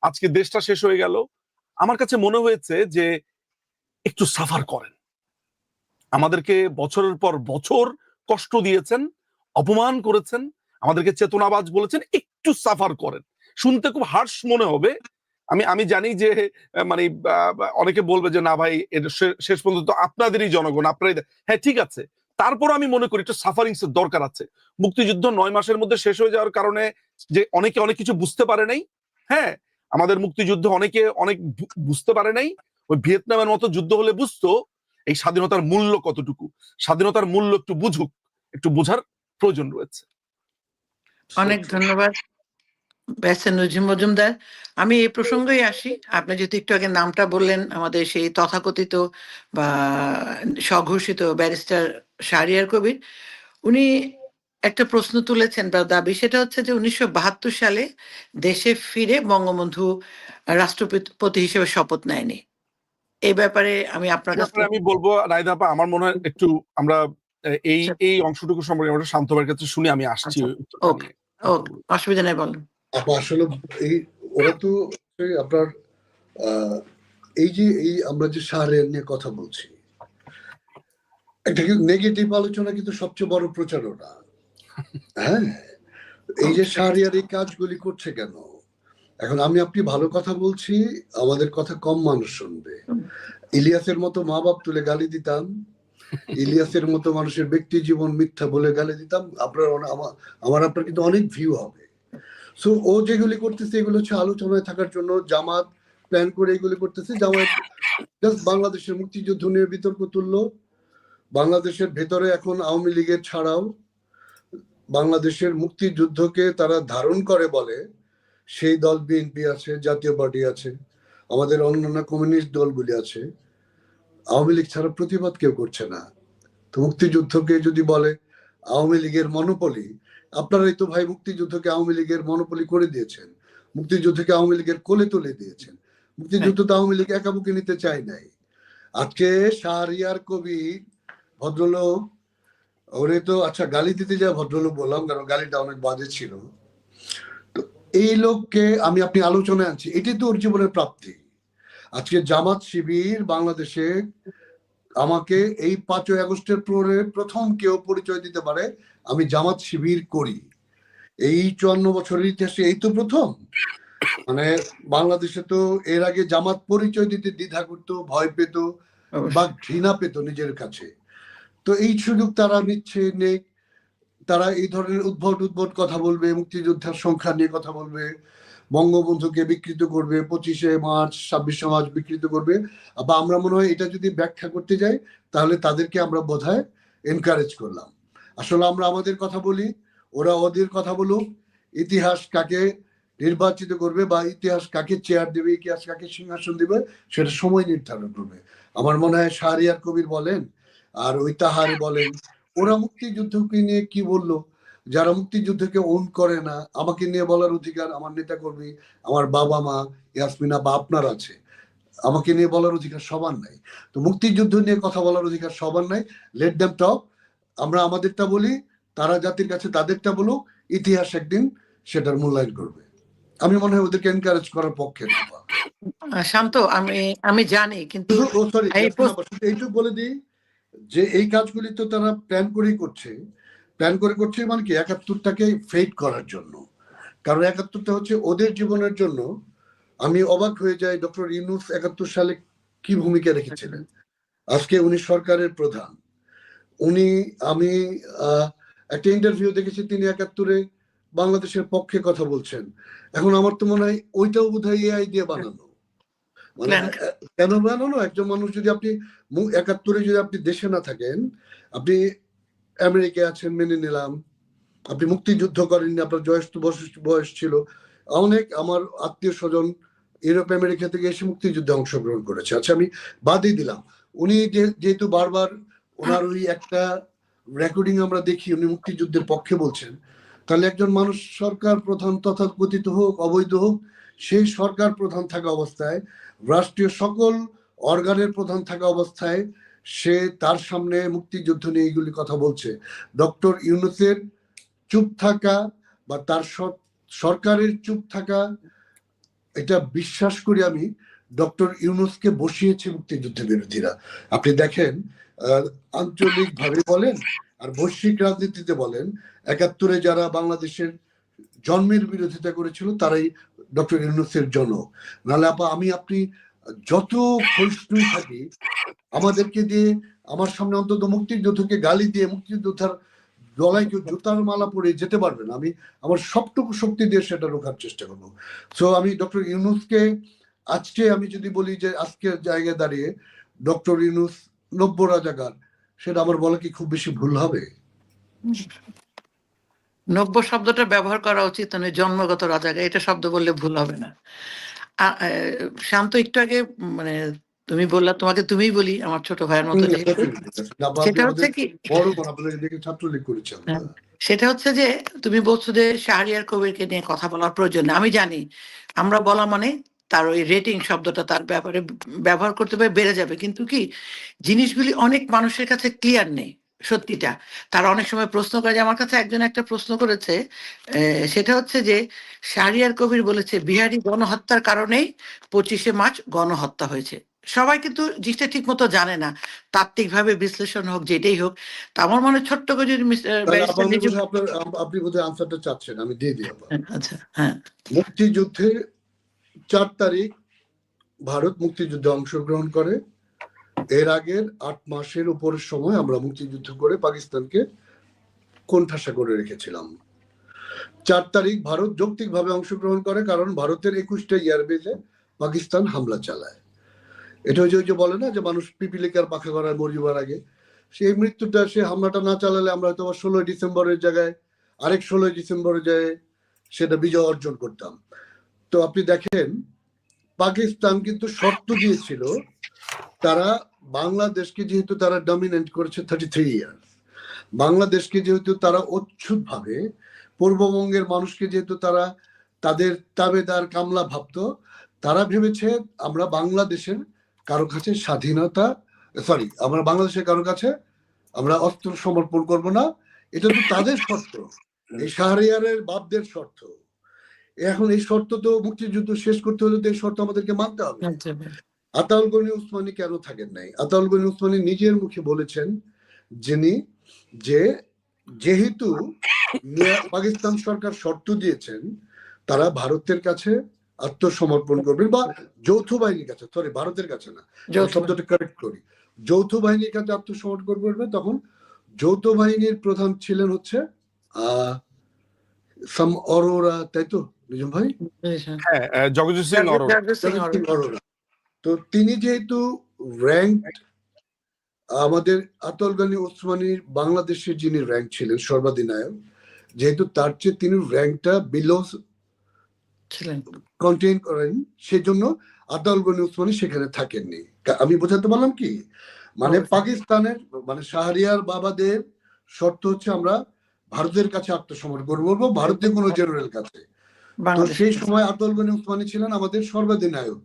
আজকে দেশটা শেষ হয়ে গেল। আমার কাছে মনে হয়েছে যে একটু সাফার করেন। আমাদেরকে বছরের পর বছর কষ্ট দিয়েছেন, অপমান করেছেন, আমাদেরকে চেতনাবাজ বলেছেন, একটু সাফার করেন। শুনতে খুব হার্শ মনে হবে, আমি জানি যে মানে অনেকে বলবে যে না ভাই শেষ পর্যন্ত আপনাদেরই জনগণ, আপনারাই, হ্যাঁ ঠিক আছে, তারপর আমি মনে করি একটু সাফারিংস এর দরকার আছে। মুক্তিযুদ্ধ 9 মাসের মধ্যে শেষ হয়ে যাওয়ার কারণে যে অনেকে অনেক কিছু বুঝতে পারে নাই, হ্যাঁ, আমাদের মুক্তিযুদ্ধ অনেকে অনেক বুঝতে পারে নাই। ওই ভিয়েতনামের মতো যুদ্ধ হলে বুঝতো এই স্বাধীনতার মূল্য কতটুকু। স্বাধীনতার মূল্য একটু বুঝুক, একটু বোঝার প্রয়োজন রয়েছে। অনেক ধন্যবাদ বেহসেন নজিম মজুমদার। আমি এই প্রসঙ্গেই আসি, আপনি যেহেতু একটু আগে নামটা বললেন, আমাদের সেই তথাকথিত বা স্বঘোষিত ব্যারিস্টার শাহরিয়ার কবির, উনি একটা প্রশ্ন তুলেছেন বা দাবি, সেটা হচ্ছে যে 1972 সালে দেশে ফিরে বঙ্গবন্ধু রাষ্ট্রপতি হিসেবে শপথ নেয়নি। এই ব্যাপারে আমি আপনার কাছে আমি বলবো নাইদা আপা, আমার মনে হয় একটু আমরা এই অংশটুকু সম্পর্কে আমরা শান্ত ভাইয়ের কাছে শুনে আমি আসছি। ওকে, অসুবিধা নেই, বলেন। আসলে এই ওরা তো আপনার এই যে আমরা যে শাহরিয়ার নিয়ে কথা বলছি, একটা নেগেটিভ আলোচনা কিন্তু সবচেয়ে বড় প্রচারণা। হ্যাঁ, এই যে শাহরিয়ার এই কাজগুলি করছে কেন? এখন আপনি ভালো কথা বলছি, আমাদের কথা কম মানুষ শুনবে। ইলিয়াসের মতো মা বাপ তুলে গালি দিতাম, ইলিয়াসের মতো মানুষের ব্যক্তি জীবন মিথ্যা বলে গালি দিতাম, আপনার কিন্তু অনেক ভিউ হবে। সো ও যেগুলি করতেছে এগুলো হচ্ছে আলোচনায় থাকার জন্য, জামাত প্ল্যান করে এগুলি করতেছে। জামাত জাস্ট বাংলাদেশের মুক্তিযুদ্ধ নিয়ে বিতর্ক তুললো। বাংলাদেশের ভেতরে এখন আওয়ামী লীগের ছাড়াও বাংলাদেশের মুক্তিযুদ্ধকে তারা ধারণ করে বলে সেই দল বিএনপি আছে, জাতীয় পার্টি আছে, আমাদের অন্যান্য কমিউনিস্ট দলগুলি আছে। আওয়ামী লীগ ছাড়া প্রতিবাদ কেউ করছে না। তো মুক্তিযুদ্ধকে যদি বলে আওয়ামী লীগের মনোপলি, আপনারাই তো ভাই মুক্তিযুদ্ধকে আওয়ামী লীগের মনোপলি করে দিয়েছেন, মুক্তিযুদ্ধকে আওয়ামী লীগের কোলে তুলে দিয়েছেন। মুক্তিযুদ্ধ তো আওয়ামী লীগ একাবুকে নিতে চায় নাই। আজকে শাহরিয়ার কবির ভদ্রলোক ওরে তো আচ্ছা গালি দিতে যা ভদ্রলোক বললাম, কারণ গালিটা অনেক বাজে ছিল। তো এই লোককে আপনি আলোচনায় আনছি, এটি তো ওর জীবনের প্রাপ্তি। আজকে জামাত শিবির বাংলাদেশে আমাকে এই 5ই আগস্টের পরে প্রথম কেউ পরিচয় দিতে পারে আমি জামাত শিবির করি, এই 54 বছরের ইতিহাসে এই তো প্রথম। মানে বাংলাদেশে তো এর আগে জামাত পরিচয় দিতে দ্বিধা করতো, ভয় পেত বা ঘৃণা পেত নিজের কাছে। তো এই সুযোগ তারা নিচ্ছে, নেক। তারা এই ধরনের উদ্ভট কথা বলবে, মুক্তিযোদ্ধার সংখ্যা নিয়ে কথা বলবে, বঙ্গবন্ধুকে বিকৃত করবে, 25শে মার্চ 26শে মার্চ বিকৃত করবে। বা আমরা মনে হয় এটা যদি ব্যাখ্যা করতে যাই তাহলে তাদেরকে আমরা বোধহয় এনকারেজ করলাম। আসলে আমরা আমাদের কথা বলি, ওরা ওদের কথা বলুক। ইতিহাস কাকে নির্বাচিত করবে বা ইতিহাস কাকে চেয়ার দেবে, ইতিহাস কাকে সিংহাসন দেবে, সেটা সময় নির্ধারণ করবে। আমার মনে হয় শাহরিয়ার কবির বলেন আর ওই তাহারি বলেন, ওরা মুক্তিযুদ্ধকে নিয়ে কি বললো? যারা মুক্তিযুদ্ধকে ওন করে না, আমাকে নিয়ে বলার অধিকার আমার নেতা কর্মী, আমার বাবা মা, ইয়াসমিনা বা আপনার আছে। আমাকে নিয়ে বলার অধিকার সবার নাই। তো মুক্তিযুদ্ধ নিয়ে কথা বলার অধিকার সবার নাই। লেট দেম টক। আমরা আমাদেরটা বলি, তারা জাতির কাছে তাদেরটা বলুক। ইতিহাস একদিন সেটার মূল্যায়ন করবে। আমি মনে হয় ওদেরকে এনকারেজ করার পক্ষে না। শান্ত, আমি আমি জানি, কিন্তু সরি, এই এইটুকু বলে দিই যে এই কাজগুলি তো তারা প্ল্যান করেই করছে। প্ল্যান করছে মানে কি, 71টাকে ফেড করার জন্য। কারণ 71টা হচ্ছে ওদের জীবনের জন্য। আমি অবাক হয়ে যাই ডক্টর ইউনূস 71 সালে কি ভূমিকা রেখেছিলেন। আজকে উনি সরকারের প্রধান। আমি একটা ইন্টারভিউ দেখেছি, তিনি 71-এ বাংলাদেশের পক্ষে কথা বলছেন। এখন আমার তো মনে হয় ওইটাও বোধহয় এআই দিয়ে বানানো। মানে কেন বানানো? একজন মানুষ যদি আপনি 71-এ যদি আপনি দেশে না থাকেন, আপনি আমেরিকায় আছেন মেনে নিলাম, আপনি মুক্তিযুদ্ধ করেননি, আপনার বয়স ছিল অনেক। আমার আত্মীয় স্বজন ইউরোপ আমেরিকা থেকে এসে মুক্তিযুদ্ধে অংশগ্রহণ করেছে। আচ্ছা, আমি বাদই দিলাম। উনি যেহেতু বারবার ওনার ওই একটা রেকর্ডিং আমরা দেখি উনি মুক্তিযুদ্ধের পক্ষে বলছেন, তাহলে একজন মানুষ সরকার প্রধান তথাকথিত হোক অবৈধ হোক, সেই সরকার প্রধান থাকা অবস্থায়, রাষ্ট্রীয় সকল অর্গানের প্রধান থাকা অবস্থায় সে তার সামনে মুক্তিযুদ্ধ নিয়ে এইগুলি কথা বলছে। ডক্টর ইউনূসের চুপ থাকা বা তার সরকারের চুপ থাকা, এটা বিশ্বাস করি আমি, ডক্টর ইউনূসকে বসিয়েছে মুক্তিযুদ্ধ বিরোধীরা। আপনি দেখেন, আঞ্চলিক ভাবে বলেন আর বৈশ্বিক রাজনীতিতে বলেন, 71-এ যারা বাংলাদেশের জন্মের বিরোধিতা করেছিল তারাই ডক্টর ইউনূসের জনক। নাহলে আপনি যত ক্ষয়িষ্ণু থাকি, আমাদেরকে দিয়ে আমার সামনে অন্তত মুক্তিযুদ্ধকে গালি দিয়ে মুক্তিযোদ্ধার গলায় কেউ জুতার মালা পরে যেতে পারবে না। আমি আমার সবটুকু শক্তি দিয়ে সেটা রোখার চেষ্টা করবো। সো আমি ডক্টর ইউনূসকে আজকে আমি যদি বলি যে আজকের জায়গায় দাঁড়িয়ে ডক্টর ইউনূস নব্য রাজাকার, সেটা আমার বলা কি খুব বেশি ভুল হবে? নব্য শব্দটা ব্যবহার করা উচিত, মানে জন্মগত রাজাকার এটা শব্দ বললে ভুল হবে না। শান্ত, একটু আগে মানে তুমি বললা, তোমাকে তুমিই বলি আমার ছোট ভাইয়ের মতো, সেটা হচ্ছে কি, ছাত্রলীগ করেছি। সেটা হচ্ছে যে তুমি বলছো যে শাহরিয়ার কবিরকে নিয়ে কথা বলার প্রয়োজন নেই। আমি জানি আমরা বলা মানে তার ওই রেটিং শব্দটা তার ব্যাপারে ব্যবহার করতে পারে বেড়ে যাবে, কিন্তু কি জিনিসগুলি অনেক মানুষের কাছে ক্লিয়ার নেই সত্যিটা। তারা অনেক সময় প্রশ্ন করে, যে আমার কাছে একজন একটা প্রশ্ন করেছে, সেটা হচ্ছে যে শাহরিয়ার কবির বলেছে বিহারি গণহত্যার কারণেই 25শে মার্চ গণহত্যা হয়েছে। সবাই কিন্তু জিনিসটা ঠিক মতো জানে না, তাত্ত্বিকভাবে বিশ্লেষণ হোক যেটাই হোক। তা আমার মনে ছোট্ট করে যদি আপনি বোধহয় আনসারটা চাচ্ছেন, আমি দিয়ে দিই। আচ্ছা, হ্যাঁ। মুক্তিযুদ্ধে 4 তারিখ ভারত মুক্তিযুদ্ধে অংশগ্রহণ করে। এর আগের 8 মাসের উপরের সময় আমরা মুক্তিযুদ্ধ করে পাকিস্তানকে কোণঠাসা করে রেখেছিলাম। 4 তারিখ ভারত যৌক্তিকভাবে অংশগ্রহণ করে, কারণ ভারতের 21টা এয়ারবেজে পাকিস্তান হামলা চালায়। এটা ওই যে বলে না যে মানুষ পিপিলিকার পাখা গড়ায় মরিবার আগে, সেই মৃত্যুটা, সে হামলাটা না চালালে আমরা হয়তো 16 ডিসেম্বরের জায়গায় আরেক 16 ডিসেম্বরের জায়গায় সেটা বিজয় অর্জন করতাম। তো আপনি দেখেন, পাকিস্তান কিন্তু শর্ত দিয়েছিল, তারা বাংলাদেশকে যেহেতু তারা ডমিনেন্ট করেছে 33 ইয়ার্স, বাংলাদেশকে যেহেতু তারা অচ্ছুত ভাবে, পূর্ববঙ্গের মানুষকে যেহেতু তারা তাদের তাবেদার কামলা ভাবতো, তারা ভেবেছে আমরা বাংলাদেশের কারো কাছে আমরা বাংলাদেশের কারো কাছে আমরা অস্ত্র সমর্পণ করব না, এটা তো তাদের শর্ত, এই শাহরিয়ারের বাপদের শর্ত। এখন এই শর্ত তো মুক্তিযুদ্ধ শেষ করতে হলে তো এই শর্ত আমাদেরকে মানতে হবে। আতাউল গনি উসমানী কেন থাকেন নাই? আতাউল গনি উসমানী নিজের মুখে বলেছেন যিনি যে যেহেতু পাকিস্তান সরকার শর্ত দিয়েছেন তারা ভারতের কাছে আত্মসমর্পণ করবেন, বা যৌথ বাহিনীর কাছে, সরি ভারতের কাছে না, শব্দটা কারেক্ট করি, যৌথ বাহিনীর কাছে আত্মসমর্পণ করবে। তখন যৌথ বাহিনীর প্রধান ছিলেন হচ্ছে সাম অরোরা, তাই তো নিজম ভাই? হ্যাঁ, জগজিৎ সিং অরোরা। তো তিনি যেহেতু র্যাঙ্ক, আমাদের আতাউল গনি উসমানীর বাংলাদেশের যিনি র্যাঙ্ক ছিলেন সর্বাধিনায়ক, যেহেতু তার চেয়ে তিনি র্যাঙ্কটা বিলো কন্টেইন করেন, সেজন্য আতাউল গনি উসমানী সেখানে থাকেননি। আমি বোঝাতে পারলাম কি? মানে পাকিস্তানের, মানে শাহরিয়ার বাবাদের শর্ত হচ্ছে আমরা ভারতের কাছে আত্মসমর্পণ করবো, ভারতীয় কোনো জেনারেল কাছে। তো সেই সময় আতাউল গনি উসমানী ছিলেন আমাদের সর্বাধিনায়ক,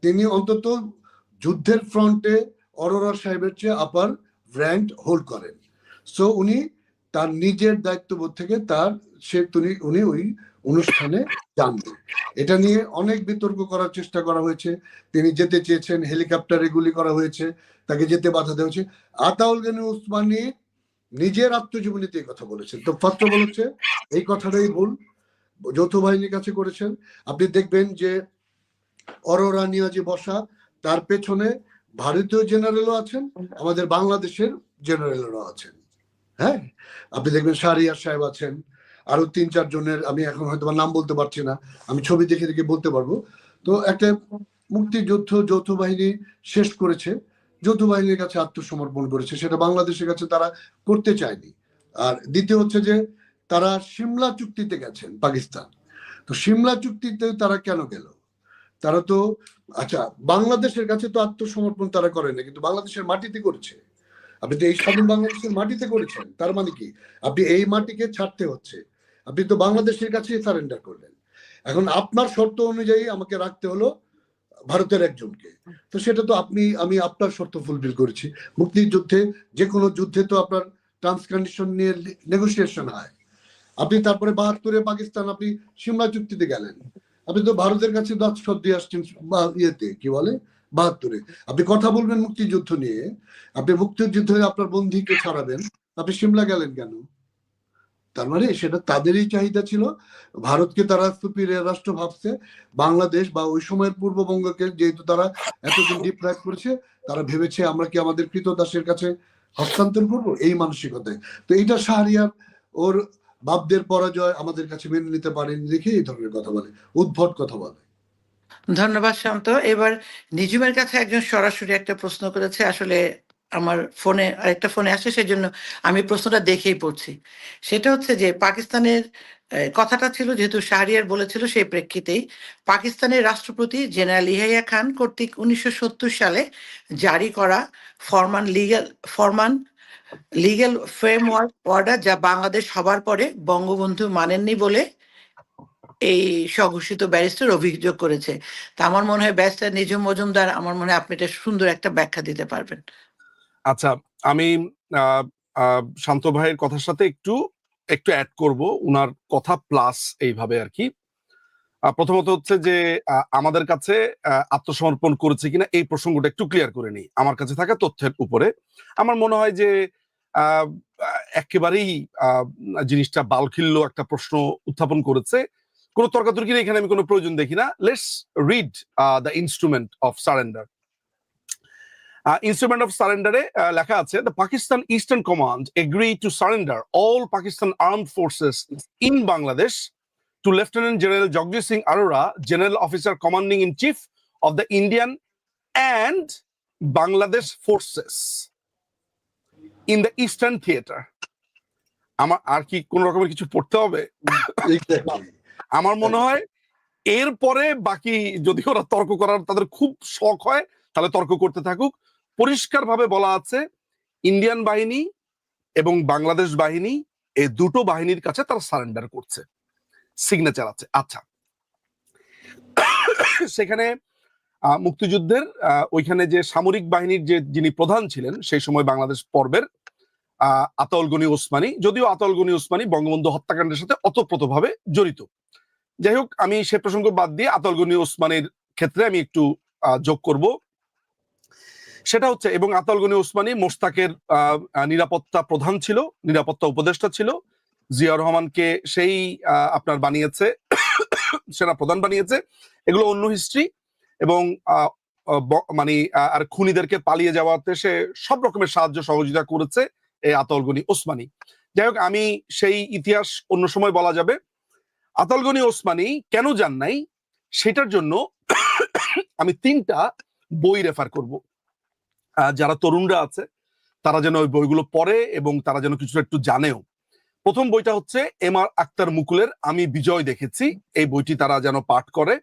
তিনি অন্তত যুদ্ধের ফ্রন্টে অরোরা সাহেবের চেয়ে আপার র্যাঙ্ক হোল্ড করেন। সো উনি তার নিজের দায়িত্ববোধ থেকে উনি ওই অনুষ্ঠানে যান। এটা নিয়ে অনেক বিতর্ক করার চেষ্টা করা হয়েছে, তিনি যেতে চেয়েছেন, হেলিকপ্টারে গুলি করা হয়েছে, তাকে যেতে বাধা দেওয়া হয়েছে। আতাউল গনি উসমানী নিজের আত্মজীবনীতে এই কথা বলেছেন। তো ফার্স্ট অফ অল হচ্ছে এই কথাটাই ভুল, যৌথ বাহিনীর কাছে করেছেন। আপনি দেখবেন যে অরোরা নিয়াজি বসা, তার পেছনে ভারতীয় জেনারেলও আছেন, আমাদের বাংলাদেশের জেনারেলও আছেন। হ্যাঁ, আপনি দেখবেন শাহরিয়ার সাহেব আছেন, আরো 3-4 জনের আমি এখন হয়তো নাম বলতে পারছি না, আমি ছবি দেখে দেখে বলতে পারবো। তো একটা মুক্তিযুদ্ধ যৌথ বাহিনী শেষ করেছে, যৌথ বাহিনীর কাছে আত্মসমর্পণ করেছে, সেটা বাংলাদেশের কাছে তারা করতে চায়নি। আর দ্বিতীয় হচ্ছে যে তারা সিমলা চুক্তিতে গেছেন পাকিস্তান। তো সিমলা চুক্তিতে তারা কেন গেল? তারা তো আচ্ছা বাংলাদেশের কাছে তো আত্মসমর্পণ তারা করে না, কিন্তু বাংলাদেশের মাটিতে করেছে। আপনি তো এই স্বাধীন বাংলাদেশের মাটিতে করেছেন, তার মানে কি আপনি এই মাটিকে ছাড়তে হচ্ছে, আপনি তো বাংলাদেশের কাছে সারেন্ডার করলেন। এখন আপনার শর্ত অনুযায়ী আমাকে রাখতে হলো ভারতের একজনকে, তো সেটা তো আমি আপনার শর্ত ফুলফিল করেছি। মুক্তিযুদ্ধে যে কোনো যুদ্ধে তো আপনার টার্মস কন্ডিশন নিয়ে নেগোসিয়েশন হয়। আপনি তারপরে 72-এ পাকিস্তান, আপনি সিমলা চুক্তিতে গেলেন, আপনি তো ভারতের কাছে দস্তখত দিয়ে আসছেন ইয়েতে, কি বলে 72-এ। আপনি কথা বলবেন মুক্তিযুদ্ধ নিয়ে, আপনি মুক্তিযুদ্ধে আপনার বন্ধুকে ছাড়াবেন, আপনি সিমলা গেলেন কেন? তার মানে সেটা তাদেরই চাহিদা ছিল, ভারতকে তারা সুপিরিয়র রাষ্ট্র ভাবছে, বাংলাদেশ বা ওই সময়ের পূর্ববঙ্গকে যেহেতু তারা এতদিন ডিপ্রাইভ করেছে, তারা ভেবেছে আমরা কি আমাদের কৃতদাসের কাছে হস্তান্তর করবো, এই মানসিকতায়। তো এইটা শাহরিয়ার ওর বাপদের পরাজয় আমাদের কাছে মেনে নিতে পারেনি দেখে এই ধরনের কথা বলে, উদ্ভট কথা বলে। ধন্যবাদ শান্ত। এবার নিজুমের কাছে একজন সরাসরি একটা প্রশ্ন করেছে, আসলে আমার ফোনে আরেকটা ফোনে আসে, সেজন্য আমি প্রশ্নটা দেখেই পড়ছি। সেটা হচ্ছে যে পাকিস্তানের কথাটা ছিল যেহেতু শাহরিয়ার বলেছিল, সেই প্রেক্ষিতেই পাকিস্তানের রাষ্ট্রপতি জেনারেল ইয়াহিয়া খান কর্তৃক 1970 সালে জারি করা ফরমান লিগ্যাল ফ্রেমওয়ার্ক অর্ডার, যা বাংলাদেশ হবার পরে বঙ্গবন্ধু মানেননি বলে এই স্বঘোষিত ব্যারিস্টার অভিযোগ করেছে। তা আমার মনে হয় ব্যারিস্টার নিজুম মজুমদার, আমার মনে হয় আপনি এটা সুন্দর একটা ব্যাখ্যা দিতে পারবেন। আচ্ছা, আমি শান্ত ভাইয়ের কথার সাথে একটু অ্যাড করব, উনার কথা প্লাস এইভাবে আর কি। প্রথমত হচ্ছে যে আমাদের কাছে আত্মসমর্পণ করেছে কিনা এই প্রসঙ্গটা একটু ক্লিয়ার করে নিই আমার কাছে থাকা তথ্যের উপরে। আমার মনে হয় যে একেবারেই জিনিসটা বালখিল্য একটা প্রশ্ন উত্থাপন করেছে, কোনো তর্কাতর্কির এখানে আমি কোনো প্রয়োজন দেখি না। Let's read the instrument of surrender. Instrument of surrender লেখা আছে, the Pakistan Eastern Command agreed to surrender all Pakistan armed forces in Bangladesh to Lieutenant General Jagdish Singh Arora, General Officer Commanding in Chief of the Indian and Bangladesh forces in the Eastern Theater. আমার আর কি কোন রকমের কিছু পড়তে হবে? আমার মনে হয় এরপরে বাকি যদি ওরা তর্ক করার তাদের খুব শখ হয় তাহলে তর্ক করতে থাকুক। পরিষ্কারভাবে বলা আছে ইন্ডিয়ান বাহিনী এবং বাংলাদেশ বাহিনী এই দুটো বাহিনীর কাছে তারা সারেন্ডার করছে, সিগনেচার আছে। আচ্ছা, সেখানে মুক্তিযুদ্ধের ওইখানে যে সামরিক বাহিনীর যিনি প্রধান ছিলেন সেই সময় বাংলাদেশ পর্বের, আতাউল গনি ওসমানী, যদিও আতাউল গনি ওসমানী বঙ্গবন্ধু হত্যাকাণ্ডের সাথে ওতপ্রোতভাবে জড়িত। যাই হোক, আমি সে প্রসঙ্গ বাদ দিয়ে আতাউল গনি ওসমানীর ক্ষেত্রে আমি একটু যোগ করব। সেটা হচ্ছে, এবং আতাউল গনি ওসমানী মোশতাকের নিরাপত্তা প্রধান ছিল, নিরাপত্তা উপদেষ্টা ছিল। জিয়াউর রহমানকে সেই আপনার বানিয়েছে, সেনা প্রধান বানিয়েছে। এগুলো অন্য হিস্ট্রি। এবং মানে আর খুনিদেরকে পালিয়ে যাওয়াতে সে সব রকমের সাহায্য সহযোগিতা করেছে এই আতাউল গনি ওসমানী। যাই হোক, আমি সেই ইতিহাস অন্য সময় বলা যাবে। আতাউল গনি ওসমানী কেন যান নাই সেটার জন্য আমি 3টা বই রেফার করব। যারা তরুণরা আছে তারা যেন ওই বইগুলো পড়ে এবং তারা যেন কিছু একটু জানেও। প্রথম বইটা হচ্ছে এমআর আক্তার মুকুলের আমি বিজয় দেখেছি, এই বইটি তারা যেন পাঠ করে।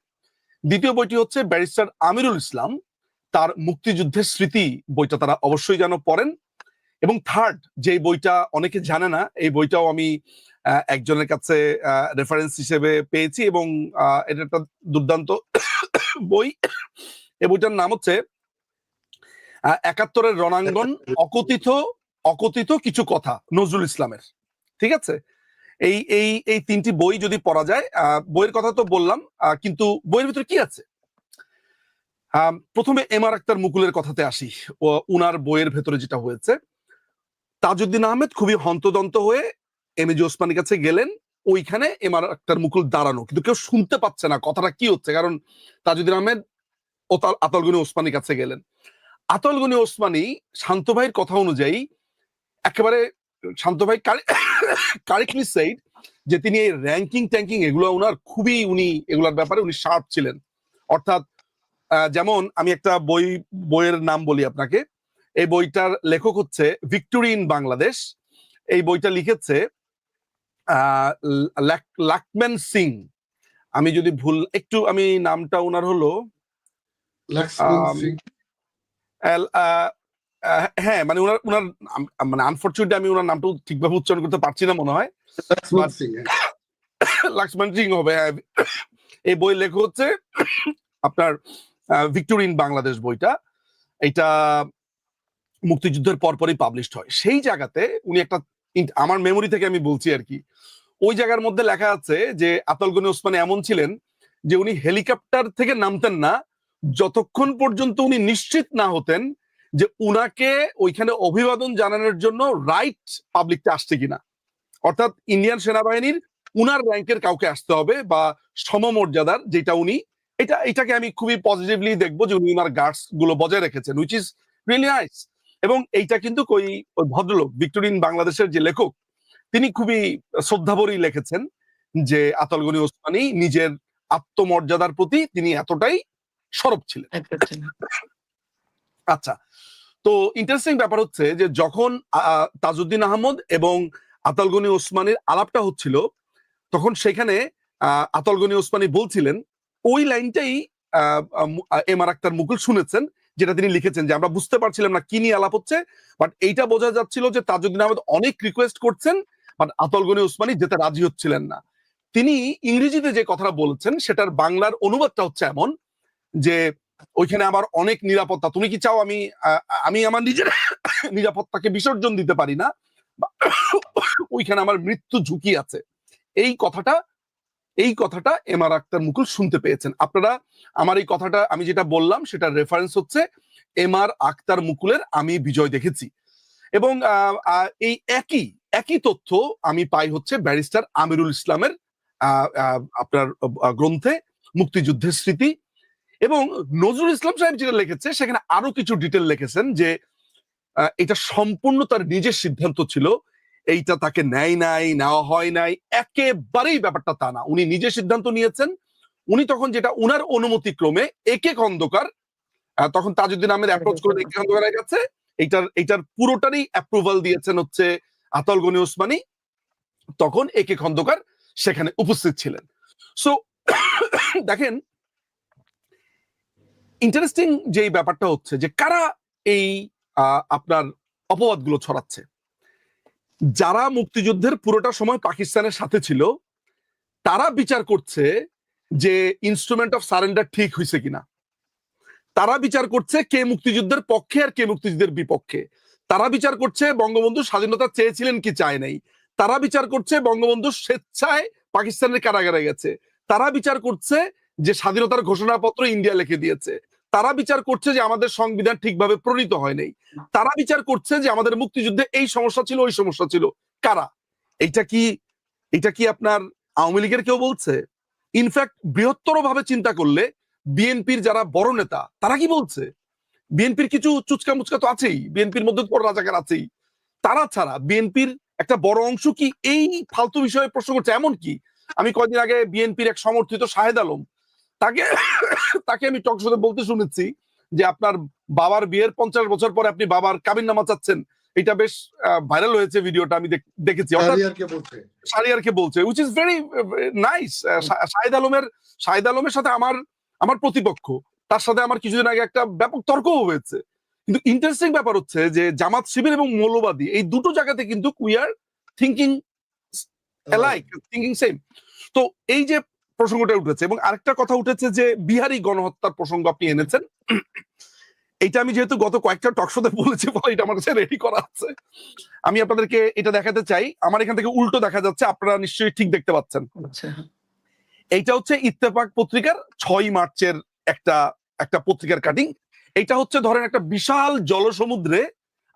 দ্বিতীয় বইটি হচ্ছে ব্যারিস্টার আমিরুল ইসলাম, তার মুক্তিযুদ্ধের স্মৃতি, বইটা তারা অবশ্যই যেন পড়েন। এবং থার্ড যে বইটা অনেকে জানে না, এই বইটাও আমি একজনের কাছে রেফারেন্স হিসেবে পেয়েছি এবং এটা একটা দুর্দান্ত বই। এই বইটার নাম হচ্ছে ৭১-এর রণাঙ্গন, অকথিত কিছু কথা, নজরুল ইসলামের। ঠিক আছে, এই এই এই 3টি বই যদি পড়া যায়, বইয়ের কথা তো বললাম, কিন্তু বইয়ের ভিতরে কি আছে। প্রথমে এমআর আক্তার মুকুলের কথাতে আসি। উনার বইয়ের ভেতরে যেটা হয়েছে, তাজউদ্দিন আহমেদ খুবই হন্তদন্ত হয়ে এমএজি ওসমানীর কাছে গেলেন। ওইখানে এমআর আক্তার মুকুল দাঁড়ানো, কিন্তু কেউ শুনতে পাচ্ছে না কথাটা কি হচ্ছে, কারণ তাজউদ্দিন আহমেদ ও আতাউল গনি ওসমানীর কাছে গেলেন। আতাউল গনি ওসমানী শান্ত ভাইয়ের কথা অনুযায়ী একেবারে, শান্ত ভাই কারেক্টলি সেইড যে তিনি এই র্যাঙ্কিং ট্যাঙ্কিং এগুলো উনার খুবই, উনি এগুলোর ব্যাপারে উনি শার্প ছিলেন। অর্থাৎ যেমন আমি একটা বইয়ের নাম বলি আপনাকে। এই বইটার লেখক হচ্ছে ভিক্টোরি ইন বাংলাদেশ। এই বইটা লিখেছে লাকম্যান সিং। আমি যদি ভুল একটু, আমি নামটা ওনার হলো হ্যাঁ, মানে উনার মানে আনফরচুনেটলি আমি ওনার নামটা ঠিকভাবে উচ্চারণ করতে পারছি না মনে হয়। লক্ষ্মণ সিং হবে। এই বই লেখক হচ্ছে আপনার ভিক্টোরি ইন বাংলাদেশ বইটা। এটা মুক্তিযুদ্ধের পরপরই পাবলিশড হয়। সেই জায়গাতে উনি একটা, আমার মেমোরি থেকে আমি বলছি আর কি, ওই জায়গার মধ্যে লেখা আছে যে আতাউল গনি ওসমানী এমন ছিলেন যে উনি হেলিকপ্টার থেকে নামতেন না যতক্ষণ পর্যন্ত উনি নিশ্চিত না হতেন যে উনাকে ওইখানে অভিবাদন জানানোর জন্য রাইট পাবলিকটা আসছে কিনা। অর্থাৎ ইন্ডিয়ান সেনাবাহিনীর উনার র্যাঙ্কের কাউকে আসতে হবে বা সমমর্যাদার, যেটা উনি, এটাকে আমি খুবই পজিটিভলি দেখবো যে উনি উনার গার্ডস গুলো বজায় রেখেছেন, হুইচ ইজ রিয়েলি নাইস। এবং এইটা কিন্তু ওই ভদ্রলোক ভিক্টোরি ইন বাংলাদেশের যে লেখক, তিনি খুবই শ্রদ্ধাভরি লিখেছেন যে আতাউল গনি ওসমানী নিজের আত্মমর্যাদার প্রতি তিনি এতটাই সরব ছিলেন। আচ্ছা, তো ইন্টারেস্টিং ব্যাপার হচ্ছে যে যখন তাজউদ্দিন আহমদ এবং আতাউল গনি ওসমানীর আলাপটা হচ্ছিল, তখন সেখানে আতাউল গনি ওসমানী বলছিলেন, ওই লাইনটাই এমআর আক্তার মুকুল শুনেছেন, যেটা তিনি লিখেছেন যে আমরা বুঝতে পারছিলাম না কি নিয়ে আলাপ হচ্ছে, বাট এইটা বোঝা যাচ্ছিল যে তাজউদ্দিন আহমদ অনেক রিকোয়েস্ট করছেন, বাট আতাউল গনি ওসমানী যেতে রাজি হচ্ছিলেন না। তিনি ইংরেজিতে যে কথাটা বলেছেন সেটার বাংলার অনুবাদটা হচ্ছে এমন যে ওইখানে আমার অনেক নিরাপত্তা, তুমি কি চাও আমি আমার নিজের নিরাপত্তাকে বিসর্জন দিতে পারি না, ওইখানে আমার মৃত্যু ঝুঁকি আছে। এই কথাটা এমআর আক্তার মুকুল শুনতে পেয়েছেন। আপনারা আমার এই কথাটা, আমি যেটা বললাম সেটার রেফারেন্স হচ্ছে এমআর আক্তার মুকুলের আমি বিজয় দেখেছি। এবং এই একই তথ্য আমি পাই হচ্ছে ব্যারিস্টার আমিরুল ইসলামের আপনার গ্রন্থে মুক্তিযুদ্ধের স্মৃতি। এবং নজরুল ইসলাম সাহেব যেটা লিখেছে সেখানে আরো কিছু ডিটেল লিখেছেন যে এটা সম্পূর্ণ তার নিজের সিদ্ধান্ত ছিল, এইটা তাকে নেওয়া হয় নাই, একেবারেই ব্যাপারটা তা না। উনি নিজে সিদ্ধান্ত নিয়েছেন। উনি তখন যেটা উনার অনুমতি ক্রমে একে খন্দকার, তখন তাজউদ্দিন আহমেদ অ্যাপ্রোচ করে একে খন্দকারের কাছে এইটার পুরোটারই অ্যাপ্রুভাল দিয়েছেন হচ্ছে আতাউল গনি ওসমানী। তখন একে খন্দকার সেখানে উপস্থিত ছিলেন। সো দেখেন, ইন্টারেস্টিং যে ব্যাপারটা হচ্ছে যে কারা এই আপনার অপবাদগুলো ছড়াচ্ছে। যারা মুক্তিযুদ্ধের পুরোটা সময় পাকিস্তানের সাথে ছিল, তারা বিচার করছে যে ইনস্ট্রুমেন্ট অফ সারেন্ডার ঠিক হয়েছে কিনা। তারা বিচার করছে কে মুক্তিযুদ্ধের পক্ষে আর কে মুক্তিযুদ্ধের বিপক্ষে। তারা বিচার করছে বঙ্গবন্ধু স্বাধীনতা চেয়েছিলেন কি চায় নাই, তারা বিচার করছে বঙ্গবন্ধু স্বেচ্ছায় পাকিস্তানের কারাগারে গেছে, তারা বিচার করছে যে স্বাধীনতার ঘোষণাপত্র ইন্ডিয়া লিখে দিয়েছে, তারা বিচার করছে যে আমাদের সংবিধান ঠিকভাবে প্রণীত হয় নাই, তারা বিচার করছে যে আমাদের মুক্তিযুদ্ধে এই সমস্যা ছিল ওই সমস্যা ছিল। কারা? এটা কি আপনার আওয়ামী লীগের কেউ বলছে? ইনফ্যাক্ট বৃহত্তর ভাবে চিন্তা করলে বিএনপির যারা বড় নেতা তারা কি বলছে? বিএনপির কিছু চুচকা মুচকা তো আছেই, বিএনপির মধ্যে বড় রাজাকার আছেই, তারা ছাড়া বিএনপির একটা বড় অংশ কি এই ফালতু বিষয়ে প্রশ্ন করছে? এমন কি আমি কয়েকদিন আগে বিএনপির এক সমর্থিত শাহেদ আলম, তাকে তাকে আমি টক শোতে বলতে শুনেছি যে আপনার বাবার বিয়ের 50 বছর পরে আপনি বাবার কাবিননামা চাচ্ছেন, এটা বেশ ভাইরাল হয়েছে ভিডিওটা, আমি দেখেছি। শাহরিয়ারকে বলছে, which is very nice. Shahed আলমের সাথে আমার প্রতিপক্ষ, তার সাথে আমার কিছুদিন আগে একটা ব্যাপক তর্কও হয়েছে। কিন্তু ইন্টারেস্টিং ব্যাপার হচ্ছে যে জামাত শিবির এবং মৌলবাদী এই দুটো জায়গাতে কিন্তু we are thinking alike, thinking same. তো এই যে প্রসঙ্গটা উঠেছে, এবং আরেকটা কথা উঠেছে যে বিহারি গণহত্যার প্রসঙ্গ আপনি এনেছেন, এইটা আমি যেহেতু গত কয়েকটা টকশোতে বলেছি বলে এটা আমার কাছে রেডি করা আছে, আমি আপনাদেরকে এটা দেখাতে চাই। আমার এখান থেকে উল্টো দেখা যাচ্ছে, আপনারা নিশ্চয়ই ঠিক দেখতে পাচ্ছেন। এইটা হচ্ছে ইত্তেফাক পত্রিকার 6 মার্চের একটা পত্রিকার কাটিং। এটা হচ্ছে ধরেন একটা বিশাল জলসমুদ্রে,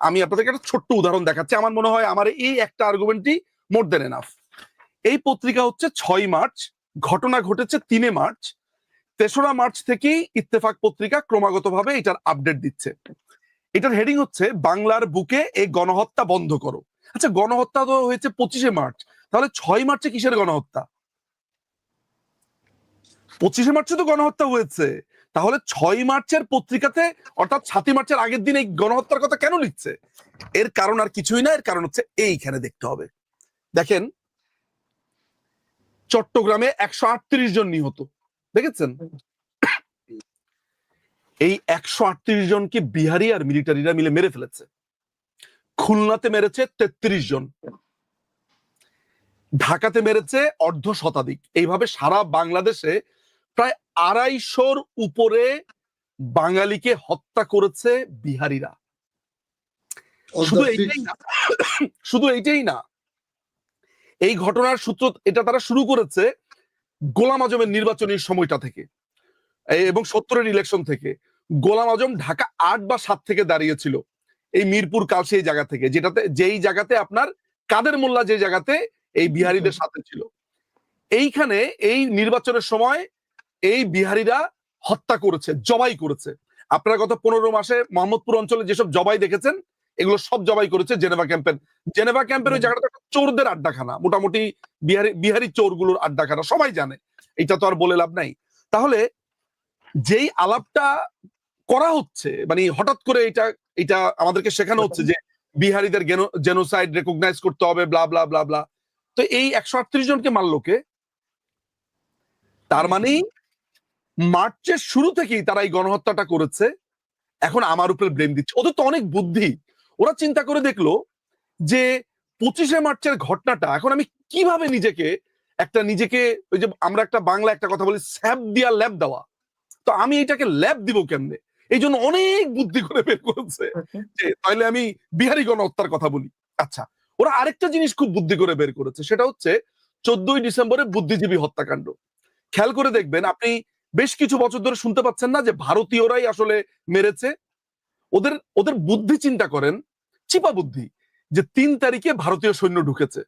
আমি আপনাদেরকে একটা ছোট্ট উদাহরণ দেখাচ্ছি, আমার মনে হয় আমার এই একটা আর্গুমেন্টই মোর দেন এনাফ। এই পত্রিকা হচ্ছে 6 মার্চ, ঘটনা ঘটেছে 3 মার্চ, 3রা মার্চ থেকেই ইত্তেফাক পত্রিকা ক্রমাগতভাবে এটার আপডেট দিচ্ছে। এটার হেডিং হচ্ছে বাংলার বুকে এই গণহত্যা বন্ধ করো। আচ্ছা, গণহত্যা তো হয়েছে 25 মার্চ, তাহলে 6 মার্চে কিসের গণহত্যা? 25 মার্চে তো গণহত্যা হয়েছে, তাহলে 6 মার্চের পত্রিকাতে অর্থাৎ 7 মার্চের আগের দিন এই গণহত্যার কথা কেন লিখছে? এর কারণ আর কিছুই না, এর কারণ হচ্ছে এইখানে দেখতে হবে। দেখেন, চট্টগ্রামে 138 জন নিহত, দেখেছেন? এই 138 জনকে বিহারি আর মিলিটারিরা মিলে মেরে ফেলেছে। খুলনাতে মেরেছে 33 জন, ঢাকাতে মেরেছে অর্ধ শতাধিক। এইভাবে সারা বাংলাদেশে প্রায় 250-র উপরে বাঙালিকে হত্যা করেছে বিহারিরা। শুধু এইটাই না, এই ঘটনার সূত্র এটা তারা শুরু করেছে গোলাম আজমের নির্বাচনী সময়টা থেকে এবং 70-এর ইলেকশন থেকে। গোলাম আজম ঢাকা 8 বা 7 থেকে দাঁড়িয়েছিল এই মিরপুর কালসি এই জায়গা থেকে, যেই জায়গাতে আপনার কাদের মোল্লা যে জায়গাতে এই বিহারিদের সাথে ছিল। এইখানে এই নির্বাচনের সময় এই বিহারিরা হত্যা করেছে, জবাই করেছে। আপনারা গত 15 মাসে মোহাম্মদপুর অঞ্চলে যেসব জবাই দেখেছেন, এগুলো সব জবাই করেছে জেনেভা ক্যাম্পের ওই জায়গাটা চোরদের আড্ডাখানা, মোটামুটি বিহারি চোরগুলোর আড্ডাখানা, সবাই জানে, এটা তো আর বলে লাভ নাই। তাহলে যেই আলাপটা করা হচ্ছে, মানে হঠাৎ করে এটা আমাদেরকে শেখানো হচ্ছে যে বিহারিদের জেনোসাইড রেকগনাইজ করতে হবে, ব্লা ব্লা ব্লা ব্লা। তো এই 138 জনকে মারলো কে? তার মানে মার্চের শুরু থেকেই তারা এই গণহত্যাটা করেছে, এখন আমার উপরে ব্লেম দিচ্ছে। ওদের তো অনেক বুদ্ধি, ওরা চিন্তা করে দেখলো যে 25 মার্চের ঘটনাটা এখন আমি কিভাবে নিজেকে ওই যে আমরা একটা বাংলা একটা কথা বলি, স্যাপ দিয়া ল্যাব দেওয়া, তো আমি এটাকে ল্যাব দিব কেমনে? এই জন্য অনেক বুদ্ধি করে বের করেছে যে তাহলে আমি বিহারি গণহত্যার কথা বলি। আচ্ছা, ওরা আরেকটা জিনিস খুব বুদ্ধি করে বের করেছে, সেটা হচ্ছে 14ই ডিসেম্বরে বুদ্ধিজীবী হত্যাকাণ্ড। খেয়াল করে দেখবেন, আপনি বেশ কিছু বছর ধরে শুনতে পাচ্ছেন না যে ভারতীয়রাই আসলে মেরেছে। ওদের বুদ্ধি চিন্তা করেন, চিপা বুদ্ধি, যে 3 তারিখে ভারতীয় সৈন্য ঢুকেছে,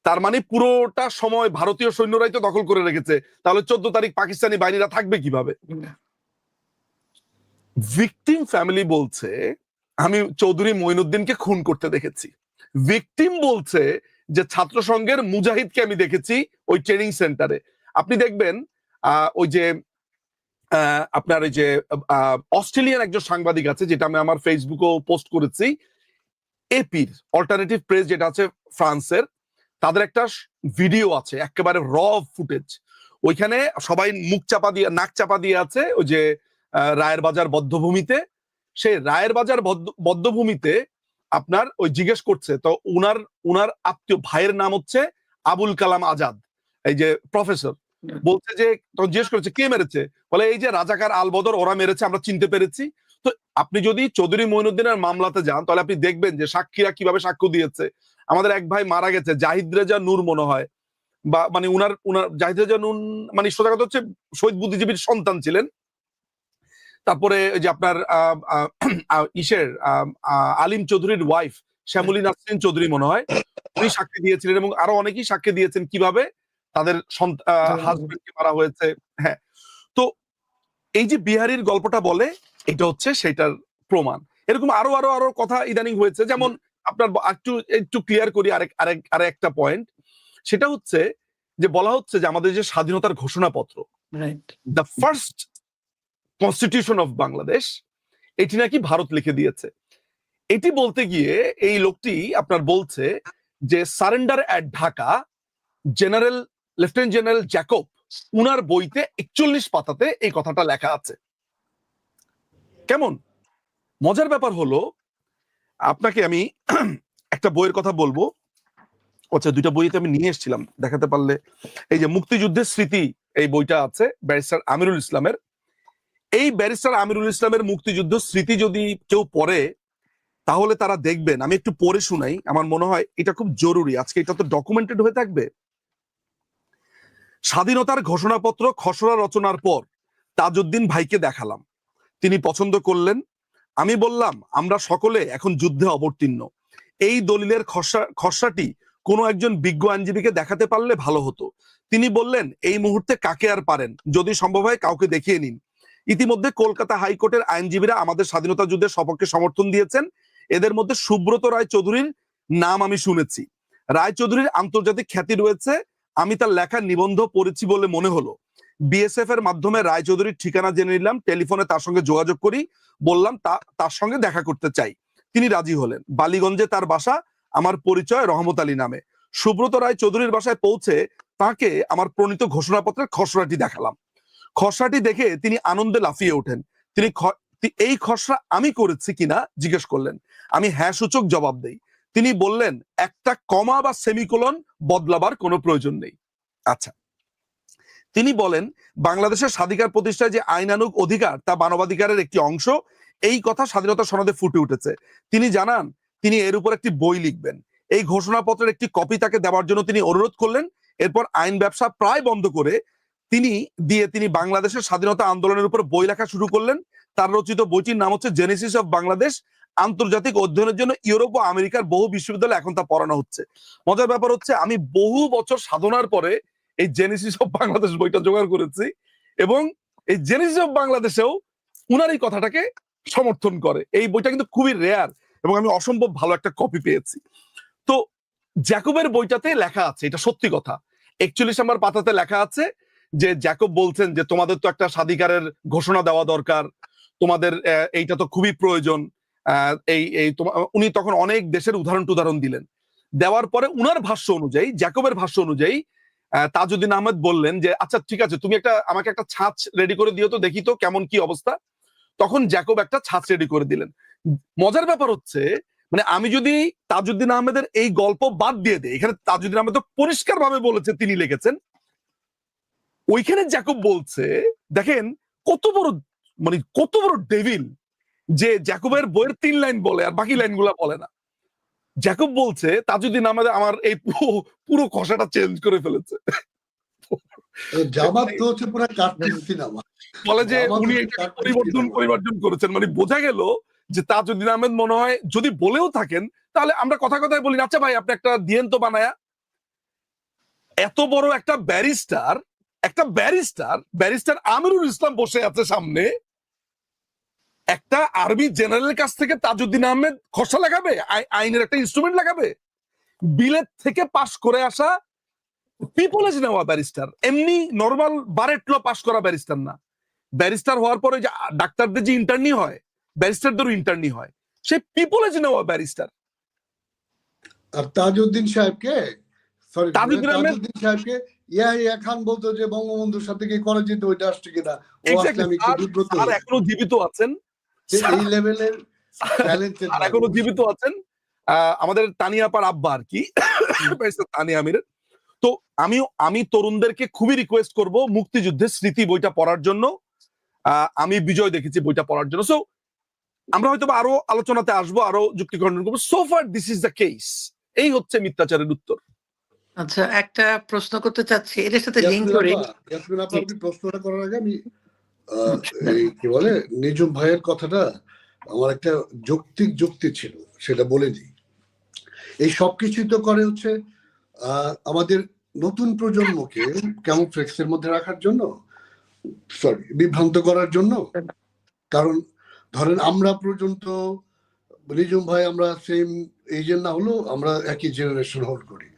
তার মানে পুরোটা সময় ভারতীয় সৈন্যরাই তো দখল করে রেখেছে, তাহলে 14 তারিখ পাকিস্তানি বাহিনীরা থাকবে কিভাবে? ভিকটিম ফ্যামিলি বলছে আমি চৌধুরী মঈনুদ্দিনকে খুন করতে দেখেছি। ভিকটিম বলছে যে ছাত্র সংঘের মুজাহিদকে আমি দেখেছি ওই ট্রেনিং সেন্টারে। আপনি দেখবেন ওই যে আপনার ওই যে অস্ট্রেলিয়ান একজন সাংবাদিক আছে, যেটা আমি আমার ফেসবুকেও পোস্ট করেছি, এপির অল্টারনেটিভ প্রেস যেটা আছে ফ্রান্সের, তাদের একটা ভিডিও আছে একেবারে র ফুটেজ। ওইখানে সবাই নাক চাপা দিয়ে আছে ওই যে রায়ের বাজার বদ্ধভূমিতে। সেই রায়ের বাজার বদ্ধভূমিতে আপনার ওই জিজ্ঞেস করছে, তো উনার আত্মীয় ভাইয়ের নাম হচ্ছে আবুল কালাম আজাদ, এই যে প্রফেসর, বলছে যে তখন জিজ্ঞেস করেছে কে মেরেছে, বলে এই যে রাজাকার আল বদর ওরা মেরেছে, আমরা চিনতে পেরেছি। তো আপনি যদি চৌধুরী মঈনুদ্দিনের মামলাতে যান তাহলে আপনি দেখবেন যে সাক্ষীরা কিভাবে সাক্ষ্য দিয়েছে। আমাদের এক ভাই মারা গেছে, জাহিদ রেজা নূর মনে হয়, বা মানে উনার জাহিদ রেজা নূর মানে সোজা কথা হচ্ছে শহীদ বুদ্ধিজীবীর সন্তান ছিলেন। তারপরে যে আপনার ইসের আলিম চৌধুরীর ওয়াইফ শ্যামলী নাসরিন চৌধুরী মনে হয়, উনি সাক্ষী দিয়েছিলেন এবং আরো অনেকেই সাক্ষী দিয়েছেন কিভাবে তাদের হাজবেন্ডকে মারা হয়েছে। হ্যাঁ, তো এই যে বিহারীর গল্পটা বলে এটা হচ্ছে সেটার প্রমাণ। এরকম আরো আরো আরো কথা ইদানিং হয়েছে। যেমন আপনার একটু একটু ক্লিয়ার করি আরেকটা পয়েন্ট, সেটা হচ্ছে যে বলা হচ্ছে যে আমাদের যে স্বাধীনতার ঘোষণাপত্র, the first constitution of Bangladesh, এটি নাকি ভারত লিখে দিয়েছে। এটি বলতে গিয়ে এই লোকটি আপনার বলছে যে surrender at Dhaka general lieutenant general Jacob উনার বইতে 41 পাতাতে এই কথাটা লেখা আছে। কেমন মজার ব্যাপার হলো, আপনাকে আমি একটা বইয়ের কথা বলবো। আচ্ছা, দুইটা বইতে আমি নিয়ে এসেছিলাম, দেখাতে পারলে। এই যে মুক্তিযুদ্ধের স্মৃতি, এই বইটা আছে ব্যারিস্টার আমিরুল ইসলামের। এই ব্যারিস্টার আমিরুল ইসলামের মুক্তিযুদ্ধ স্মৃতি যদি কেউ পড়ে তাহলে তারা দেখবেন, আমি একটু পড়ে শুনাই, আমার মনে হয় এটা খুব জরুরি, আজকে এটা তো ডকুমেন্টেড হয়ে থাকবে। স্বাধীনতার ঘোষণাপত্র খসড়া রচনার পর তাজউদ্দিন ভাইকে দেখালাম, তিনি পছন্দ করলেন। আমি বললাম আমরা সকলে এখন যুদ্ধে অবতীর্ণ, এই দলিলের খসড়াটি কোনো একজন বিজ্ঞ আইনজীবীকে দেখাতে পারলে ভালো হতো। তিনি বললেন এই মুহূর্তে কাকে আর পারেন, যদি সম্ভব হয় কাউকে দেখিয়ে নিন। ইতিমধ্যে কলকাতা হাইকোর্টের আইনজীবীরা আমাদের স্বাধীনতা যুদ্ধের সপক্ষে সমর্থন দিয়েছেন। এদের মধ্যে সুব্রত রায় চৌধুরীর নাম আমি শুনেছি। রায় চৌধুরীর আন্তর্জাতিক খ্যাতি রয়েছে, আমি তার লেখা নিবন্ধ পড়েছি বলে মনে হলো। বিএসএফ এর মাধ্যমে রায় চৌধুরীর ঠিকানা জেনে নিলাম, টেলিফোনে তার সঙ্গে যোগাযোগ করি, বললাম তার সঙ্গে দেখা করতে চাই, তিনি রাজি হলেন। বালিগঞ্জে তার বাসা, আমার পরিচয় রহমত আলী নামে। সুব্রত রায় চৌধুরীর বাসায় পৌঁছে তাকে আমার প্রণীত ঘোষণাপত্রের খসড়াটি দেখালাম। খসড়াটি দেখে তিনি আনন্দে লাফিয়ে ওঠেন। তিনি এই খসড়া আমি করেছি কিনা জিজ্ঞেস করলেন। আমি হ্যাঁ সূচক জবাব দেই। তিনি বললেন একটা কমা বা সেমিকোলন বদলাবার কোনো প্রয়োজন নেই। আচ্ছা, তিনি বলেন বাংলাদেশের স্বাধিকার প্রতিষ্ঠায় যে আইনানুগ অধিকার তা মানবাধিকারের একটি অংশ, এই কথা স্বাধীনতা সনদে ফুটে উঠেছে। তিনি জানান তিনি এর উপর একটি বই লিখবেন। এই ঘোষণাপত্রের একটি কপি তাকে দেওয়ার জন্য তিনি অনুরোধ করলেন। এরপর আইন ব্যবসা প্রায় বন্ধ করে তিনি বাংলাদেশের স্বাধীনতা আন্দোলনের উপর বই লেখা শুরু করলেন। তার রচিত বইটির নাম হচ্ছে জেনেসিস অফ বাংলাদেশ। আন্তর্জাতিক অধ্যয়নের জন্য ইউরোপ ও আমেরিকার বহু বিশ্ববিদ্যালয়ে এখন তা পড়ানো হচ্ছে। মজার ব্যাপার হচ্ছে আমি বহু বছর সাধনার পরে এই জেনেসিস অফ বাংলাদেশ বইটা জোগাড় করেছি, এবং এই জেনেসিস অফ বাংলাদেশেও উনার এই কথাটাকে সমর্থন করে। এই বইটা কিন্তু খুবই রেয়ার এবং আমি অসম্ভব ভালো একটা কপি পেয়েছি। তো জ্যাকবের বইটাতে লেখা আছে, এটা সত্যি কথা, 41 নম্বর পাতাতে লেখা আছে যে জ্যাকব বলছেন যে তোমাদের তো একটা স্বাধিকারের ঘোষণা দেওয়া দরকার, তোমাদের এইটা তো খুবই প্রয়োজন। উনি তখন অনেক দেশের উদাহরণ দিলেন। দেওয়ার পরে উনার ভাষ্য অনুযায়ী, জ্যাকবের ভাষ্য অনুযায়ী তাজউদ্দিন আহমেদ বললেন যে আচ্ছা ঠিক আছে, তুমি আমাকে একটা ছাঁচ রেডি করে দিও তো, দেখি তো কেমন কি অবস্থা। তখন জ্যাকব একটা ছাঁচ রেডি করে দিলেন। মজার ব্যাপার হচ্ছে মানে আমি যদি তাজউদ্দিন আহমেদের এই গল্প বাদ দিয়ে দেই, এখানে তাজউদ্দিন আহমেদ পরিষ্কার ভাবে বলেছে, তিনি লিখেছেন, ওইখানে জ্যাকব বলছে দেখেন কত বড় ডেভিল, যে জ্যাকবের বইয়ের 3 লাইন বলে আর বাকি লাইনগুলা বলে না। জ্যাকব বলছে তাজউদ্দিন আহমেদ আমার এই পুরো খসাটা চেঞ্জ করে ফেলেছে। জামাত তো হচ্ছে পুরো কার্টুন সিনেমা, বলে যে উনি এটা পরিবর্তন করেছেন। মানে বোঝা গেল যে তাজউদ্দিন আহমেদ মনে হয় যদি বলেও থাকেন তাহলে আমরা কথায় বলি আচ্ছা ভাই আপনি একটা দিয়েন তো বানায়া। এত বড় একটা ব্যারিস্টার আমিরুল ইসলাম বসে আছে সামনে, একটা আর্মি জেনারেলের কাছ থেকে তাজউদ্দিন আহমেদ খসড়া লাগাবে, আইনের একটা ইনস্ট্রুমেন্ট লাগাবে। বিলেত থেকে পাশ করে আসা পিপলেজ নেওয়া ব্যারিস্টার, এমনি নর্মাল বারেট ল পাশ করা ব্যারিস্টার না। ব্যারিস্টার হওয়ার পরে যে ডাক্তারদের যে ইন্টার্নি হয়, ব্যারিস্টারদেরও ইন্টার্নি হয়, সে পিপলেজ নেওয়া ব্যারিস্টার। আর তাজউদ্দিন সাহেবকে ইয়াহিয়া খান বলতো যে বঙ্গবন্ধুর সাথে কি করা যেত, ওইটা আসছে কিনা, ও আসলে আমি একটু বিব্রত হই। এখনো জীবিত আছেন, এই লেভেলের ট্যালেন্টেড এখনো জীবিত আছেন। আমাদের তানিয়াপার আব্বা আর কি, তানিয়া আমির। তো আমি তরুণদেরকে খুবই রিকোয়েস্ট করব মুক্তিযুদ্ধের স্মৃতি বইটা পড়ার জন্য। আমি বিজয় দেখেছি বইটা পড়ার জন্য। সো আমরা হয়তো বা আরো আলোচনাতে আসবো, আরো যুক্তি খণ্ডন করবো। So far this is the case. এই হচ্ছে মিথ্যাচারের উত্তর। আচ্ছা, একটা প্রশ্ন করতে চাচ্ছি এটার সাথে লিঙ্ক ইয়াসমিন করে। আপা, ইয়াসমিন আপা, জি। আপনি প্রশ্নটা করার আগে আমি হুম, এই কি বলে নিজুম ভাইয়ের কথাটা আমার একটা যুক্তি ছিল, সেটা বলে দিই। এই সবকিছুই তো করে হচ্ছে আমাদের নতুন প্রজন্মকে কেমন ফ্লেক্সের মধ্যে রাখার জন্য, সরি, বিভ্রান্ত করার জন্য। কারণ ধরেন আমরা পর্যন্ত নিজুম ভাই আমরা সেম এজেন্ট না হলেও আমরা একই জেনারেশন হোল্ড করি,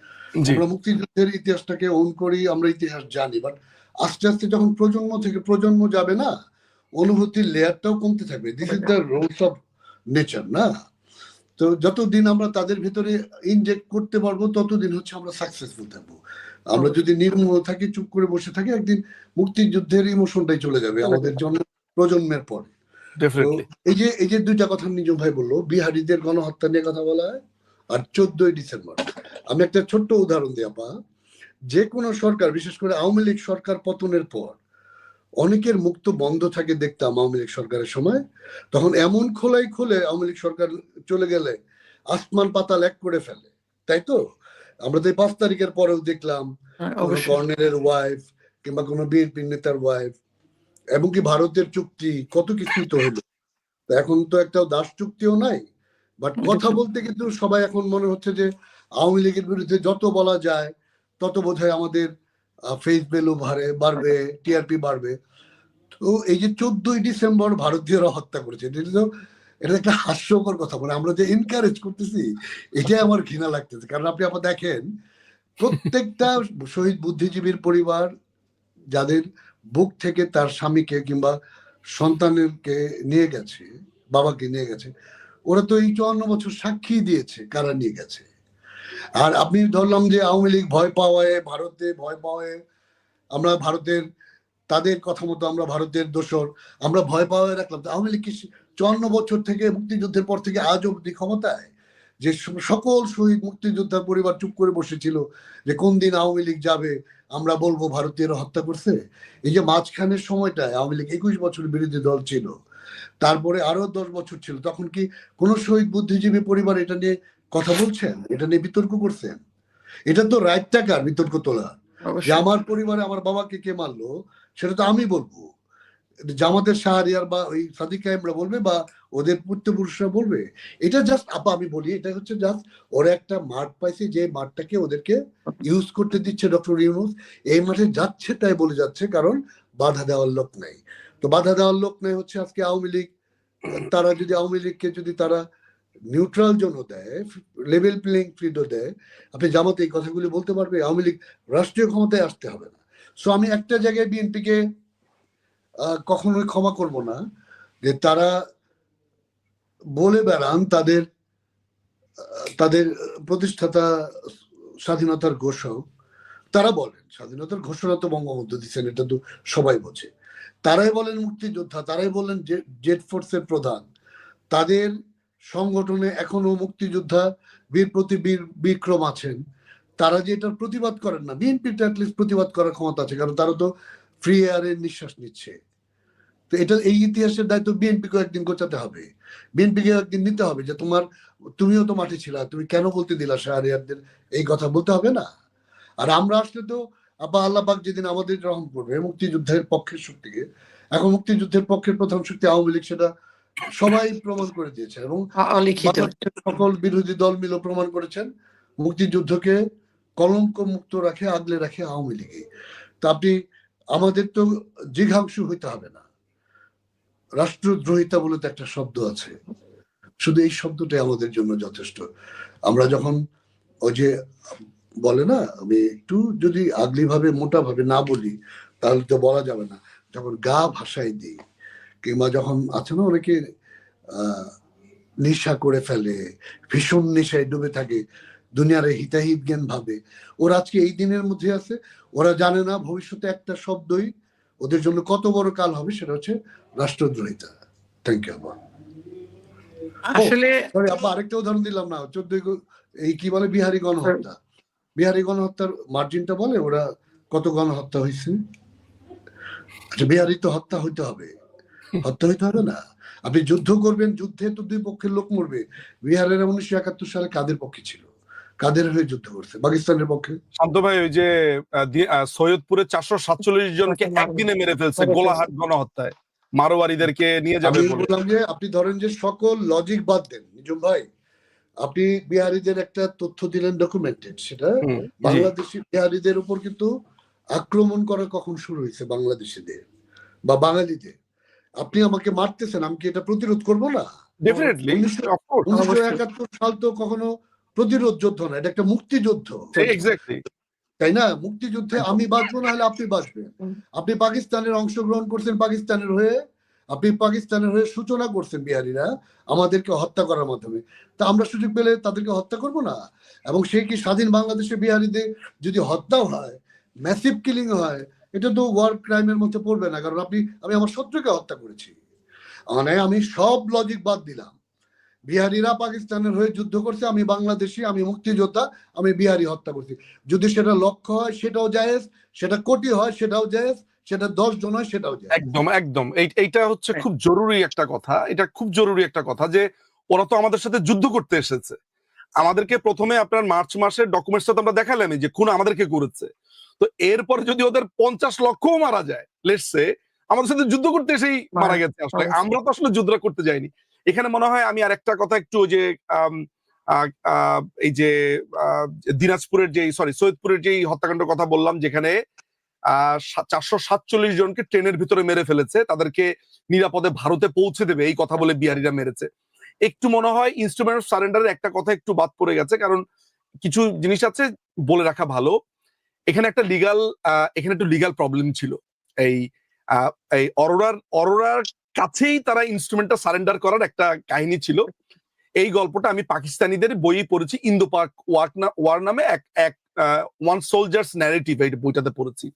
জি, আমরা মুক্তিযুদ্ধের ইতিহাসটাকে ওন করি, আমরা ইতিহাস জানি। বাট আস্তে আস্তে যখন প্রজন্ম থেকে প্রজন্ম যাবে না, অনুভূতির লেয়ারটাও কমতে থাকবে। This is the rules of nature না? তো যতদিন আমরা তাদের ভিতরে ইনজেক্ট করতে পারবো ততদিন হচ্ছে আমরা সাকসেসফুল থাকবো। আমরা যদি নির্মূল থাকি, চুপ করে বসে থাকি, একদিন মুক্তিযুদ্ধের ইমোশনটাই চলে যাবে আমাদের জন্য প্রজন্মের পরে। তো ডেফিনেটলি। এই যে দুইটা কথা নিজম ভাই বললো, বিহারীদের গণহত্যা নিয়ে কথা বলা হয় আর 14ই ডিসেম্বর। আমি একটা ছোট্ট উদাহরণ দিই আপা। যে কোনো সরকার, বিশেষ করে আওয়ামী লীগ সরকার পতনের পর অনেকের মুখ তো বন্ধ থাকে দেখতাম আওয়ামী লীগ সরকারের সময়। তখন এমন খোলাই খোলে আওয়ামী লীগ সরকার চলে গেলে আসমান পাতাল এক করে ফেলে, তাই তো? আমরা তো এই 5 তারিখের পরেও দেখলাম কোনো অবশ্যই। কর্নেলের ওয়াইফ কিংবা কোনো বিএনপি নেতার ওয়াইফ, এমনকি ভারতের চুক্তি, কত কিছুই তো হলো। তো এখন তো একটা দাস চুক্তিও নাই। বাট কথা বলতে কিন্তু সবাই এখন মনে হচ্ছে যে আওয়ামী লীগের বিরুদ্ধে যত বলা যায় তত বোধহয় আমাদের ফেস ভ্যালু বাড়বে, টিআরপি বাড়বে। তো এই যে 14ই ডিসেম্বর ভারতীয়রা হত্যা করেছে, এটা একটা হাস্যকর কথা। মানে আমরা যে এনকারেজ করতেছি, এটাই আমার ঘৃণা লাগতেছে। কারণ আপনি আবার দেখেন, প্রত্যেকটা শহীদ বুদ্ধিজীবীর পরিবার যাদের বুক থেকে তার স্বামীকে কিংবা সন্তানকে নিয়ে গেছে, বাবাকে নিয়ে গেছে, ওরা তো এই 54 বছর সাক্ষী দিয়েছে কারা নিয়ে গেছে। আর আপনি ধরলাম যে আওয়ামী লীগ ভয় পাওয়ায়, ভারতে ভয় পাওয়ায় আমরা ভারতের, তাদের কথা মতো আমরা ভারতের দোসর, আমরা ভয় পাওয়ায় রাখলাম। আওয়ামী লীগ কি 54 বছর থেকে, মুক্তিযুদ্ধের পর থেকে আজ অব্দি ক্ষমতায়? যে সকল শহীদ মুক্তিযোদ্ধার পরিবার চুপ করে বসেছিল যে কোন দিন আওয়ামী লীগ যাবে আমরা বলবো ভারতীয়রা হত্যা করছে। এই যে মাঝখানের সময়টায় আওয়ামী লীগ 21 বছর বিরোধী দল ছিল, তারপরে আরো 10 বছর ছিল, তখন কি কোন শহীদ বুদ্ধিজীবী পরিবার এটা নিয়ে কথা বলছেন, এটা নিয়ে বিতর্ক করছেন? এটা তো রাইট টাকার বিতর্ক তোলা যে অবশ্যই। আমার পরিবারে আমার বাবাকে কে মারলো, সেটা তো আমি বলবো। জামাতের শাহরিয়ার বা ওই সাদিক কায়েমরা বলবে বা ওদের পূর্বপুরুষরা বলবে। এটা জাস্ট আপা আমি বলি, এটা হচ্ছে জাস্ট ওরা একটা মাঠ পাইছে, যে মাঠটাকে ওদেরকে ইউজ করতে দিচ্ছে ডক্টর ইউনূস। এই মাঠে যাচ্ছে তাই বলে যাচ্ছে, কারণ বাধা দেওয়ার লোক নাই। তো বাধা দেওয়ার লোক নাই হচ্ছে আজকে আওয়ামী লীগ। তারা যদি আওয়ামী লীগকে যদি তারা নিউট্রাল জোনও দেয়, লেভেল প্লেইং ফিল্ডও দেয়, আপনি জামাতে এই কথাগুলি বলতে পারবে? আওয়ামী লীগ রাষ্ট্রীয় ক্ষমতায় আসতে হবে না। সো আমি একটা জায়গায় বিএনপিকে কখনোই ক্ষমা করব না, যে তারা বলে বেড়ান তাদের তাদের প্রতিষ্ঠাতা স্বাধীনতার ঘোষক, তারা বলেন স্বাধীনতার ঘোষণা তো বঙ্গবন্ধু দিচ্ছেন, এটা তো সবাই বোঝে। তারাই বলেন মুক্তিযোদ্ধা, তারাই বলেন জেট ফোর্সের প্রধান, তাদের সংগঠনে এখনো মুক্তিযোদ্ধা বীর প্রতি বীর বিক্রম আছেন। তারা যে এটার প্রতিবাদ করেন না, বিএনপির অ্যাটলিস্ট প্রতিবাদ করার ক্ষমতা আছে, কারণ তারা তো ফ্রি এয়ারের নিঃশ্বাস নিচ্ছে। তো এটা, এই ইতিহাসের দায়িত্ব বিএনপিকে একদিন গোছাতে হবে, বিএনপিকে একদিন নিতে হবে যে তুমিও তো মাঠে ছিলা, তুমি কেন বলতে দিলা শাহরিয়ারদের এই কথা, বলতে হবে না? আর আমরা আসলে তো আপা আল্লাহ পাক যেদিন আমাদের রহম করবে মুক্তিযুদ্ধের পক্ষের শক্তিকে, এখন মুক্তিযুদ্ধের পক্ষের প্রধান শক্তি আওয়ামী লীগ, সেটা সবাই প্রমাণ করে দিয়েছে। এবং অলিখিত। বাংলাদেশের সকল বিরোধী দল মিলে প্রমাণ করেছেন মুক্তিযুদ্ধকে কলঙ্ক মুক্ত রাখে, আগলে রাখে আওয়ামী লীগে। তা আপনি, আমাদের তো জিঘাংশু হইতে হবে না। রাষ্ট্রদ্রোহিতা বলে তো একটা শব্দ আছে, শুধু এই শব্দটাই আমাদের জন্য যথেষ্ট। আমরা যখন ওই যে বলে না, আমি একটু যদি আগলি ভাবে মোটা ভাবে না বলি তাহলে তো বলা যাবে না, যখন গা ভাসায় দিই, কিংবা যখন আছে না অনেকে নেশা করে ফেলে, ভীষণ নেশায় ডুবে থাকে, দুনিয়ার হিতাহিত জ্ঞান ভাবে, ওরা আজকে এই দিনের মধ্যে আছে। ওরা জানে না ভবিষ্যতে একটা শব্দই ওদের জন্য কত বড় কাল হবে, সেটা হচ্ছে রাষ্ট্রদ্রোহিতা। থ্যাংক ইউ আপা। আসলে সরি আপা, আরেকটা উদাহরণ দিলাম না, 14 এই কি বলে বিহারি গণহত্যা, বিহারি গণহত্যার মার্জিনটা বলে ওরা কত গণহত্যা হয়েছে। আচ্ছা, বিহারি তো হত্যা হইতে হবে, হত্যা হইতে হবে না। আপনি যুদ্ধ করবেন, যুদ্ধে তো দুই পক্ষের লোক মরবে। বিহারের 1971 সালে কাদের পক্ষে ছিল, কাদের হয়ে যুদ্ধ করছে? পাকিস্তানের পক্ষে। শান্ত ভাই, ওই যে সৈয়দপুরে 447 জনকে একদিনে মেরে ফেলছে গোলাহাট গণহত্যায়, মারোয়ারিদেরকে নিয়ে যাবে আমি বলে। বললাম যে আপনি ধরেন যে সকল লজিক বাদ দেন নিজুম ভাই, আপনি বিহারিদের একটা তথ্য দিলেন ডকুমেন্টেড, সেটা জি। বাংলাদেশি বিহারিদের উপর কিন্তু আক্রমণ করা কখন শুরু হয়েছে বাংলাদেশিদের বা বাঙালিদের? আপনি আমাকে মারতেছেন, আমি কি এটা প্রতিরোধ করব না? ডেফিনেটলি, 1971 সাল তো কখনো প্রতিরোধ যুদ্ধ না, এটা একটা মুক্তিযুদ্ধ, এক্স্যাক্টলি। তাই না? মুক্তিযুদ্ধে আমি বাঁচবো না হলে আপনি বাঁচবেন। আপনি পাকিস্তানের অংশগ্রহণ করছেন, পাকিস্তানের হয়ে, আপনি পাকিস্তানের হয়ে সূচনা করছেন বিহারিরা আমাদেরকে হত্যা করার মাধ্যমে। তা আমরা সুযোগ পেলে তাদেরকে হত্যা করব না? এবং সেই কি স্বাধীন বাংলাদেশে বিহারিদের যদি হত্যাও হয়, ম্যাসিভ কিলিং হয়, এটা তো ওয়ার ক্রাইমের মধ্যে পড়বে না, কারণ আমি আমার শত্রুকে হত্যা করেছি। মানে আমি সব লজিক বাদ দিলাম। বিহারিরা পাকিস্তানের হয়ে যুদ্ধ করছে, আমি বাংলাদেশি, আমি মুক্তিযোদ্ধা, আমি বিহারি হত্যা করছি। যদি সেটা লক্ষ্য হয় সেটাও জায়েজ, সেটা কোটি হয় সেটাও জায়েজ, সেটা 10 জন হয় সেটাও জায়েজ। একদম একদম, এইটা হচ্ছে খুব জরুরি একটা কথা। এটা খুব জরুরি একটা কথা যে ওরা তো আমাদের সাথে যুদ্ধ করতে এসেছে। আমাদেরকে প্রথমে আপনার মার্চ মাসের ডকুমেন্টস তো আমরা দেখালামই যে খুন আমাদেরকে করেছে। তো এরপরে যদি ওদের 50 লক্ষও মারা যায়, লেটস সে, আমাদের সাথে যুদ্ধ করতে এসেই মারা গেছে। আসলে আমরা তো আসলে যুদ্ধ করতে যাইনি। এখানে মনে হয় আমি আরেকটা কথা একটু, ওই যে এই যে দিনাজপুরের যে সৈয়দপুরের যে হত্যাকাণ্ডের কথা বললাম, যেখানে 447 জনকে ট্রেনের ভিতরে মেরে ফেলেছে, তাদেরকে নিরাপদে ভারতে পৌঁছে দেবে এই কথা বলে বিহারিরা মেরেছে। একটু মনে হয় ইনস্ট্রুমেন্ট অফ সারেন্ডারের একটা কথা একটু বাদ পড়ে গেছে, কারণ কিছু জিনিস আছে বলে রাখা ভালো। এখানে একটা লিগাল প্রবলেম ছিল। এই এই অরোরার কাছেই তারা ইনস্ট্রুমেন্টটা সারেন্ডার করার একটা কাহিনী ছিল। এই গল্পটা আমি পাকিস্তানিদের বইয়ে পড়েছি, ইন্দো পাক ওয়ার নামে এক ওয়ান সোলজার্স ন্যারেটিভ, এই বইটাতে পড়েছি।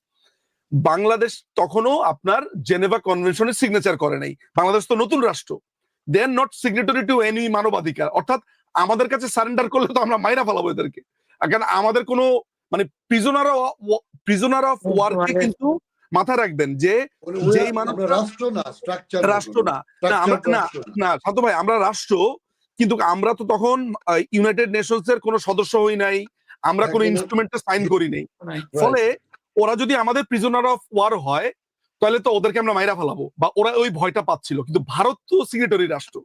বাংলাদেশ তখনও আপনার জেনেভা কনভেনশনে সিগনেচার করে নাই। বাংলাদেশ তো নতুন রাষ্ট্র, they are not signatory to any মানবাধিকার। অর্থাৎ আমাদের কাছে সারেন্ডার করলে তো আমরা মাইরা ফেলাবো এদেরকে, কারণ আমাদের কোনো মানে প্রিজনার অফ ওয়ারকে কিন্তু মাথায় রাখবেন যে যেই মানুষ রাষ্ট্র না, স্ট্রাকচার, রাষ্ট্র না, না শান্ত ভাই, আমরা রাষ্ট্র, কিন্তু আমরা তো তখন ইউনাইটেড নেশনস এর কোনো সদস্য হই নাই, আমরা কোনো ইনস্ট্রুমেন্টে সাইন করি নাই। ফলে ওরা যদি আমাদের প্রিজনার অফ ওয়ার হয়, তাহলে তো ওদেরকে আমরা মাইরা ফেলাবো, বা ওরা ওই ভয়টা পাচ্ছিল। কিন্তু ভারত তো সিগনেটরি রাষ্ট্র,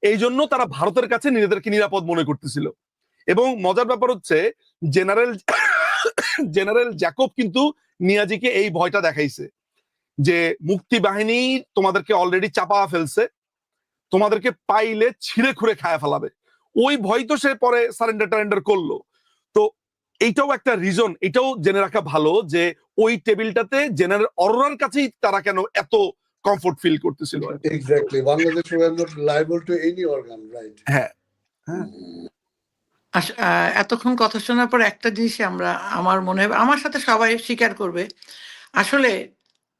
এই জন্য তারা ভারতের কাছে নিজেদেরকে নিরাপদ মনে করতেছিল। এবং মজার ব্যাপার হচ্ছে জেনারেল জ্যাকব কিন্তু নিয়াজিকে এই ভয়টা দেখাইছে যে মুক্তি বাহিনী তোমাদেরকে অলরেডি চাপা ফেলছে, তোমাদেরকে পাইলে ছিঁড়ে খুঁড়ে খায় ফেলাবে। ওই ভয় তো সে পরে সারেন্ডার করলো। তো এইটাও একটা রিজন, এটাও জেনে রাখা ভালো যে ওই টেবিলটাতে জেনারেল অরোরার কাছেই তারা কেন এত কমফোর্ট ফিল করতেছিল। Exactly, Bangladesh were not liable to any organ, right? হ্যাঁ। এতক্ষণ কথা শোনার পর একটা জিনিস আমার মনে হয়, আমার সাথে সবাই স্বীকার করবে, আসলে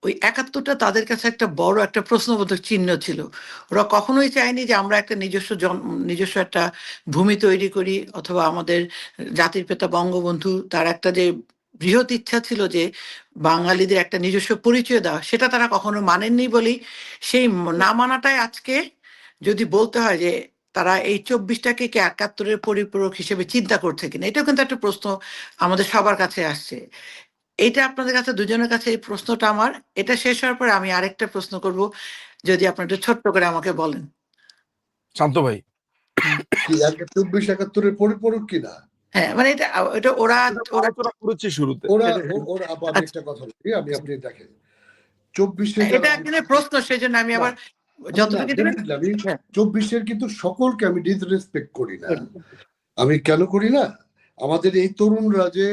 ওই 71টা তাদের কাছে একটা বড় একটা প্রশ্নবোধক চিহ্ন ছিল। ওরা কখনোই চায়নি যে আমরা একটা নিজস্ব একটা ভূমি তৈরি করি, অথবা আমাদের জাতির পিতা বঙ্গবন্ধু তার একটা যে বৃহৎ ইচ্ছা ছিল যে বাঙালিদের একটা নিজস্ব পরিচয় দেওয়া, সেটা তারা কখনো মানেননি বলেই সেই না মানাটাই আজকে যদি বলতে হয় যে তারা এই 24টাকে কি 71-এর পরিপূরক হিসেবে চিন্তা করছে কিনা, এটাও কিন্তু একটা প্রশ্ন আমাদের সবার কাছে আসছে। এটা আপনাদের কাছে, দুজনের কাছে এই প্রশ্নটা আমার। এটা শেষ হওয়ার পরে আমি আরেকটা প্রশ্ন করব, যদি আপনি একটু ছোট্ট করে আমাকে বলেন। শান্ত ভাই, কি 24-71-এর পরিপূরক কিনা? হ্যাঁ, মানে এটা ওরা করেছে শুরুতে। ওরা আবার একটা কথা বলি, আপনি দেখেন 24-এ এটা একজনের প্রশ্ন, সেজন্য আমি আবার যতটুকু দিবেন। 24-এর কিন্তু সকলকে আমি ডিসরেসপেক্ট করি না। আমি কেন করি না? আমাদের এই তরুণরা যে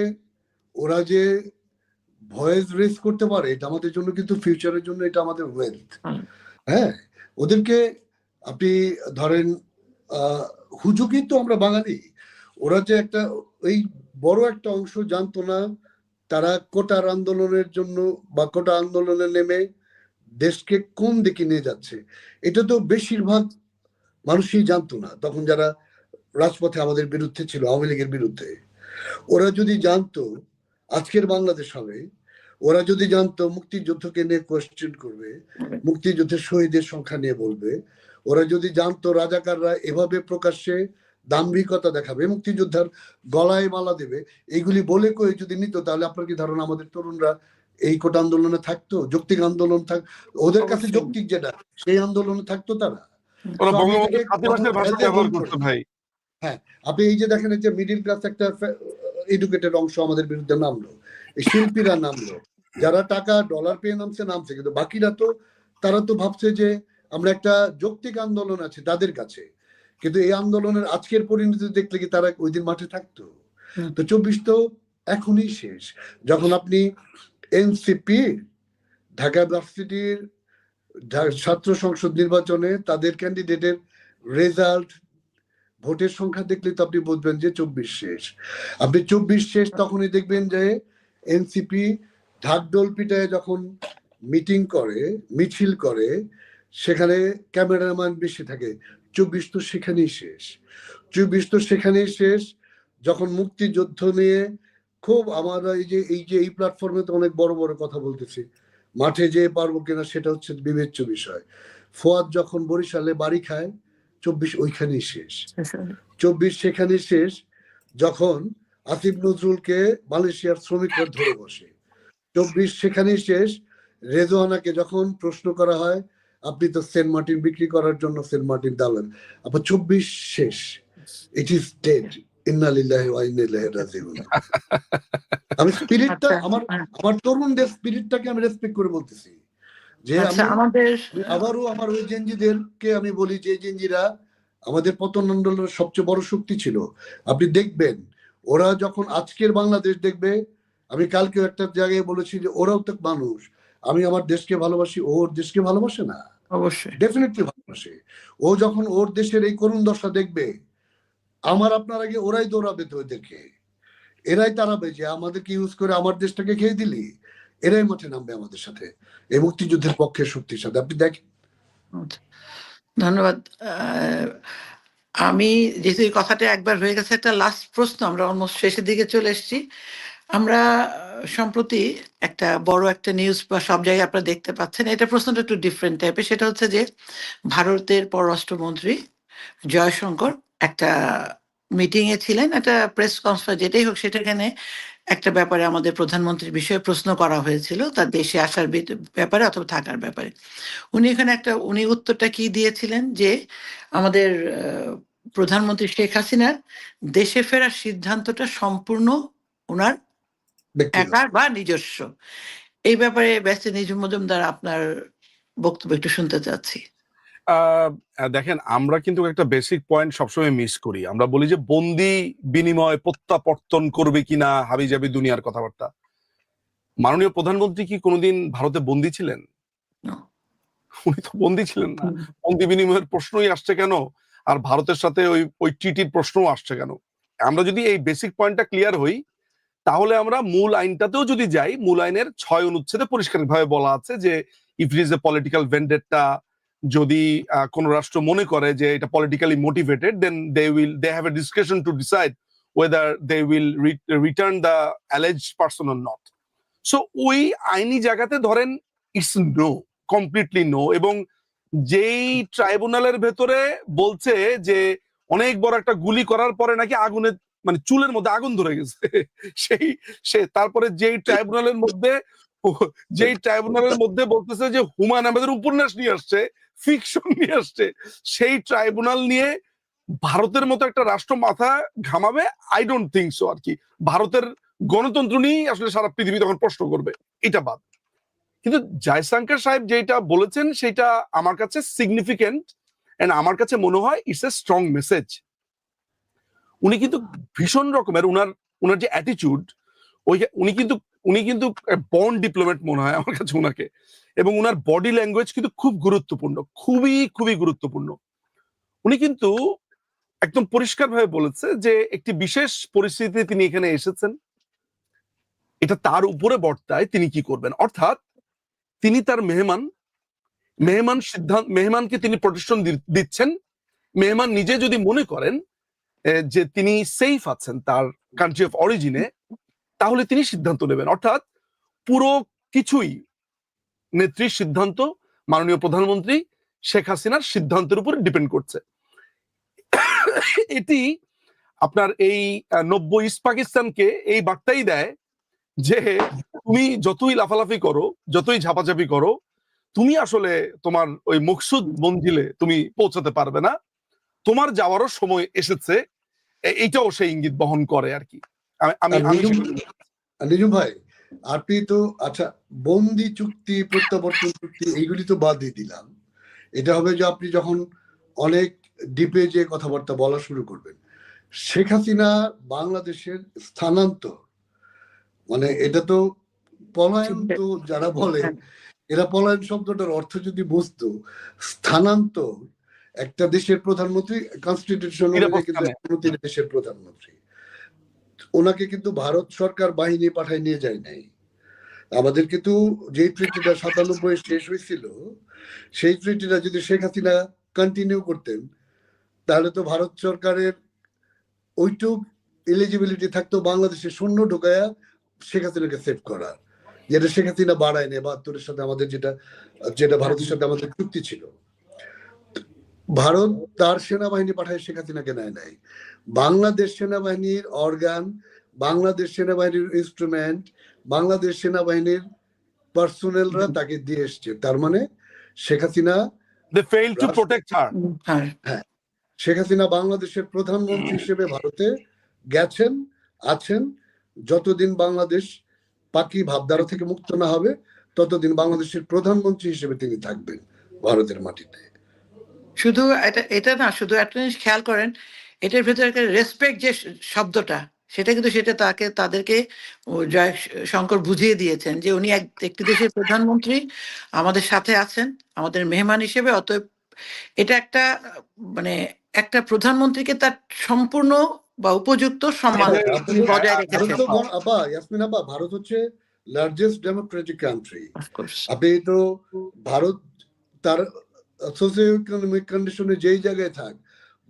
ওরা যে ভয়েস রেজ করতে পারে, এটা আমাদের জন্য কিন্তু ফিউচারের জন্য এটা আমাদের ওয়েলথ। হ্যাঁ, ওদেরকে আপনি ধরেন হুজুকি তো আমরা বাঙালি, ওরা যে একটা ওই বড় একটা অংশ জানতো না তারা কোটার আন্দোলনের জন্য বা কোটা আন্দোলনে নেমে দেশকে কোন দিকে নিয়ে যাচ্ছে, এটা তো বেশিরভাগ মানুষই জানতো না তখন, যারা রাজপথে আমাদের বিরুদ্ধে ছিল, আওয়ামী লীগের বিরুদ্ধে। ওরা যদি জানতো আজকের বাংলাদেশ হবে, ওরা যদি জানতো মুক্তিযুদ্ধকে নিয়ে কোয়েশ্চেন করবে, মুক্তিযুদ্ধের শহীদের সংখ্যা নিয়ে বলবে, ওরা যদি জানতো রাজাকাররা এভাবে প্রকাশ্যে দাম্ভিকতা দেখাবে, মুক্তিযোদ্ধার গলায় মালা দেবে, এইগুলি বলে কয়ে যদি নিত, তাহলে আপনার কি ধারণা আমাদের তরুণরা এই কোটা আন্দোলনে থাকতো? যৌক্তিক আন্দোলন ওদের কাছে অবশ্যই। যৌক্তিক যেটা, সেই আন্দোলনে থাকতো তারা। ওরা তো আমি বঙ্গবন্ধু এটাকে ফাঁসিবাসের ভাষা হেলদি ব্যবহার বলতে করতো পারি। ভাই। হ্যাঁ, আপনি এই যে দেখেন যে মিডিল ক্লাস একটা এডুকেটেড অংশ আমাদের বিরুদ্ধে নামলো, এই শিল্পীরা নামলো, যারা টাকা ডলার পেয়ে নামছে, কিন্তু বাকিরা তো তারা তো ভাবছে যে আমরা একটা যৌক্তিক আন্দোলন আছে তাদের কাছে, কিন্তু এই আন্দোলনের আজকের পরিণতি দেখলে কি তারা ওই দিন মাঠে থাকতো? তো 24 তো এখনই শেষ। যখন আপনি এনসিপি ঢাকা ভার্সিটির ছাত্র সংসদ নির্বাচনে তাদের ক্যান্ডিডেটের রেজাল্ট, ভোটের সংখ্যা দেখলে তো আপনি বুঝবেন যে 24 শেষ। আপনি 24 শেষ তখনই দেখবেন যে এনসিপি ঢাকঢোল পিটায় যখন মিটিং করে, মিছিল করে, সেখানে ক্যামেরাম্যান বেশি থাকে। 24 তো সেখানেই শেষ। 24 তো সেখানেই শেষ যখন মুক্তিযুদ্ধ নিয়ে খুব আমরা এই প্ল্যাটফর্মে তো অনেক বড় বড় কথা বলতেছি, মাঠে যেয়ে পারবো কিনা সেটা হচ্ছে বিবেচ্য বিষয়। ফুয়াদ যখন বরিশালে বাড়ি খায়, 24 ওইখানেই শেষ। 24 সেখানে শেষ যখন আসিফ নজরুলকে মালয়েশিয়ার শ্রমিকরা ধরে বসে। 24 সেখানেই শেষ রেজওয়ানাকে যখন প্রশ্ন করা হয়, আপনি তো সেন্ট মার্টিন বিক্রি করার জন্য সেন্ট মার্টিন দালান। আবার 24 শেষ, ইট ইজ ডেড। ইন্না লিল্লাহি ওয়া ইন্না ইলাইহি রাজিউন। আমি স্পিরিটটা আমার তরুণদের স্পিরিটটাকে আমি রেসপেক্ট করে বলতেছি যে আবারও আমার ওই জেনজিদেরকে আমি বলি যে জেনজিরা আমাদের পতন আন্দোলনের সবচেয়ে বড় শক্তি ছিল। আপনি দেখবেন ওরা যখন আজকের বাংলাদেশ দেখবে, আমি কালকে একটা জায়গায় বলেছি যে ওরাও তো মানুষ, আমি আমার দেশকে ভালোবাসি, ওর দেশকে ভালোবাসে না? অবশ্যই ডেফিনেটলি ভালোবাসে। ও যখন ওর দেশের এই করুণ দশা দেখবে, আমার আপনার আগে ওরাই দৌড়াবে তো ওদেরকে, এরাই তাড়াবে যে আমাদেরকে ইউজ করে আমার দেশটাকে খেয়ে দিলি, এরাই মাঠে নামবে আমাদের সাথে, এই মুক্তিযুদ্ধের পক্ষের শক্তির সাথে। আপনি দেখেন। ধন্যবাদ। আমি যেহেতু এই কথাটা একবার হয়ে গেছে, একটা লাস্ট প্রশ্ন, আমরা অলমোস্ট শেষের দিকে চলে এসেছি। আমরা সম্প্রতি একটা বড় একটা নিউজ বা সব জায়গায় আপনারা দেখতে পাচ্ছেন, এটা প্রশ্নটা একটু ডিফারেন্ট টাইপের। সেটা হচ্ছে যে ভারতের পররাষ্ট্রমন্ত্রী জয়শঙ্কর একটা মিটিং এ ছিলেন, একটা প্রেস কনফারেন্স যেটাই হোক, সেটাখানে একটা ব্যাপারে আমাদের প্রধানমন্ত্রীর বিষয়ে প্রশ্ন করা হয়েছিল, তার দেশে আসার ব্যাপারে অথবা থাকার ব্যাপারে। উনি উত্তরটা কি দিয়েছিলেন যে আমাদের প্রধানমন্ত্রী শেখ হাসিনার দেশে ফেরার সিদ্ধান্তটা সম্পূর্ণ ওনার একার বা নিজস্ব। এই ব্যাপারে ব্যারিস্টার নিঝুম মজুমদার, আপনার বক্তব্য একটু শুনতে চাচ্ছি। দেখেন, আমরা কিন্তু একটা বেসিক পয়েন্ট সবসময় মিস করি। আমরা বলি যে বন্দি বিনিময় প্রত্যাবর্তন করবে কিনা হাবিজাবি দুনিয়ার কথাবার্তা। মাননীয় প্রধানমন্ত্রী কি কোনোদিন ভারতে বন্দি ছিলেন? উনি তো বন্দি ছিলেন না। বন্দি বিনিময়ের প্রশ্নই আসছে কেন? আর ভারতের সাথে ওই ট্রিটির প্রশ্নও আসছে কেন? আমরা যদি এই বেসিক পয়েন্টটা ক্লিয়ার হই, তাহলে আমরা মূল আইনটাতেও যদি যাই, মূল আইনের 6 অনুচ্ছেদে পরিষ্কারভাবে বলা আছে যে if it is a political vendetta, যদি কোন রাষ্ট্র মনে করে যে এটা politically motivated, then they have a discretion to decide whether they will return the alleged person or not. So ওই আইনি জায়গাতে ধরেন ইটস নো, কমপ্লিটলি নো। এবং যেই ট্রাইব্যুনালের ভেতরে বলছে যে অনেক বড় একটা গুলি করার পরে নাকি আগুনে, মানে চুলের মধ্যে আগুন ধরে গেছে, তারপরে যেই ট্রাইব্যুনালের মধ্যে বলতেছে যে হুমায়ুন আহমেদের উপন্যাস নিয়ে আসছে, ফিকশন নিয়ে আসছে, সেই ট্রাইব্যুনাল নিয়ে ভারতের মতো একটা রাষ্ট্র মাথা ঘামাবে? I don't think so. আর কি ভারতের গণতন্ত্র নিয়েই আসলে সারা পৃথিবী তখন প্রশ্ন করবে, এটা বাদ। কিন্তু জয়শঙ্কর সাহেব যেটা বলেছেন সেটা আমার কাছে সিগনিফিকেন্ট, এন্ড আমার কাছে মনে হয় ইটস এ স্ট্রং মেসেজ। উনি কিন্তু ভীষণ রকমের উনার যে অ্যাটিটিউড, উনি কিন্তু বর্ন ডিপ্লোমেট মনে হয় আমার কাছে উনাকে। এবং উনার বডি ল্যাঙ্গুয়েজ কিন্তু খুব গুরুত্বপূর্ণ, খুবই খুবই গুরুত্বপূর্ণ। উনি কিন্তু একদম পরিষ্কারভাবে বলেছে যে একটি বিশেষ পরিস্থিতিতে তিনি এখানে এসেছেন, এটা তার উপরে বর্তায়, তিনি কি করবেন। অর্থাৎ তিনি তার মেহমানকে তিনি প্রোটেকশন দিচ্ছেন। মেহমান নিজে যদি মনে করেন যে তিনি সেফ আছেন তার কান্ট্রি অফ অরিজিনে, তাহলে তিনি সিদ্ধান্ত নেবেন। অর্থাৎ পুরো কিছুই নেত্রীর সিদ্ধান্ত, মাননীয় প্রধানমন্ত্রী শেখ হাসিনার সিদ্ধান্তের উপর ডিপেন্ড করছে। এটি আপনার এই 90 ইস্ট পাকিস্তানকে এই বার্তাই দেয় যে তুমি যতই লাফালাফি করো, যতই ঝাপাঝাপি করো, তুমি আসলে তোমার ওই মকসুদ মঞ্জিলে তুমি পৌঁছাতে পারবে না, তোমার যাওয়ারও সময় এসেছে। এইটাও সেই ইঙ্গিত বহন করে আর কি। আমি নিজুম ভাই, আপনি তো আচ্ছা বন্দি চুক্তি, প্রত্যাবর্তন চুক্তি এইগুলি তো বাদ দিয়ে দিলাম। এটা হবে যে আপনি যখন অনেক ডিপে যে কথাবার্তা বলা শুরু করবেন, শেখ হাসিনা বাংলাদেশের স্থানান্তর, মানে এটা তো পলায়ন, তো যারা বলে এরা পলায়ন শব্দটার অর্থ যদি বুঝতো, স্থানান্তর, একটা দেশের প্রধানমন্ত্রী কনস্টিটিউশন কিন্তু দেশের প্রধানমন্ত্রী, ওনাকে কিন্তু ভারত সরকার বাহিনী পাঠায় নিয়ে যায় নাই। আমাদের কিন্তু যে ট্রিটিটা 97 শেষ হয়েছিল, সেই ট্রিটিটা যদি শেখ হাসিনা কন্টিনিউ করতেন, তাহলে তো ভারত সরকারের ওইটুক এলিজিবিলিটি থাকতো বাংলাদেশের সৈন্য ঢোকায়া শেখ হাসিনাকে সেভ করার, যেটা শেখ হাসিনা বাড়ায় নেই। 72-এর সাথে আমাদের যেটা ভারতের সাথে আমাদের চুক্তি ছিল, ভারত তার সেনাবাহিনী পাঠায় শেখ হাসিনাকে নেয় নাই। বাংলাদেশ সেনাবাহিনীর অর্গান, বাংলাদেশ সেনাবাহিনীর ইনস্ট্রুমেন্ট, বাংলাদেশ সেনাবাহিনীর পার্সোনেলরা তাকে দিয়ে এসছে। তার মানে শেখ হাসিনা হ্যাঁ, শেখ হাসিনা বাংলাদেশের প্রধানমন্ত্রী হিসেবে ভারতে গেছেন, আছেন। যতদিন বাংলাদেশ পাকি ভাবধারা থেকে মুক্ত না হবে, ততদিন বাংলাদেশের প্রধানমন্ত্রী হিসেবে তিনি থাকবেন ভারতের মাটিতে। শুধু এটা না, শুধু একটা জিনিস খেয়াল করেন, এটার ভেতরে একটা রেসপেক্ট যে শব্দটা, সেটা কিন্তু সেটা তাদেরকে জয় শঙ্কর বুঝিয়ে দিয়েছেন যে উনি একটি দেশের প্রধানমন্ত্রী, আমাদের সাথে আছেন আমাদের মেহমান হিসেবে। অতএব এটা একটা মানে একটা প্রধানমন্ত্রীকে তার সম্পূর্ণ বা উপযুক্ত সম্মান বজায় রেখেছেন। ইয়াসমিন আপা, ভারত হচ্ছে লার্জেস্ট ডেমোক্রেটিক কান্ট্রি। আপনি তো ভারত তার সোসিও ইকোনমিক কন্ডিশনে যেই জায়গায় থাক,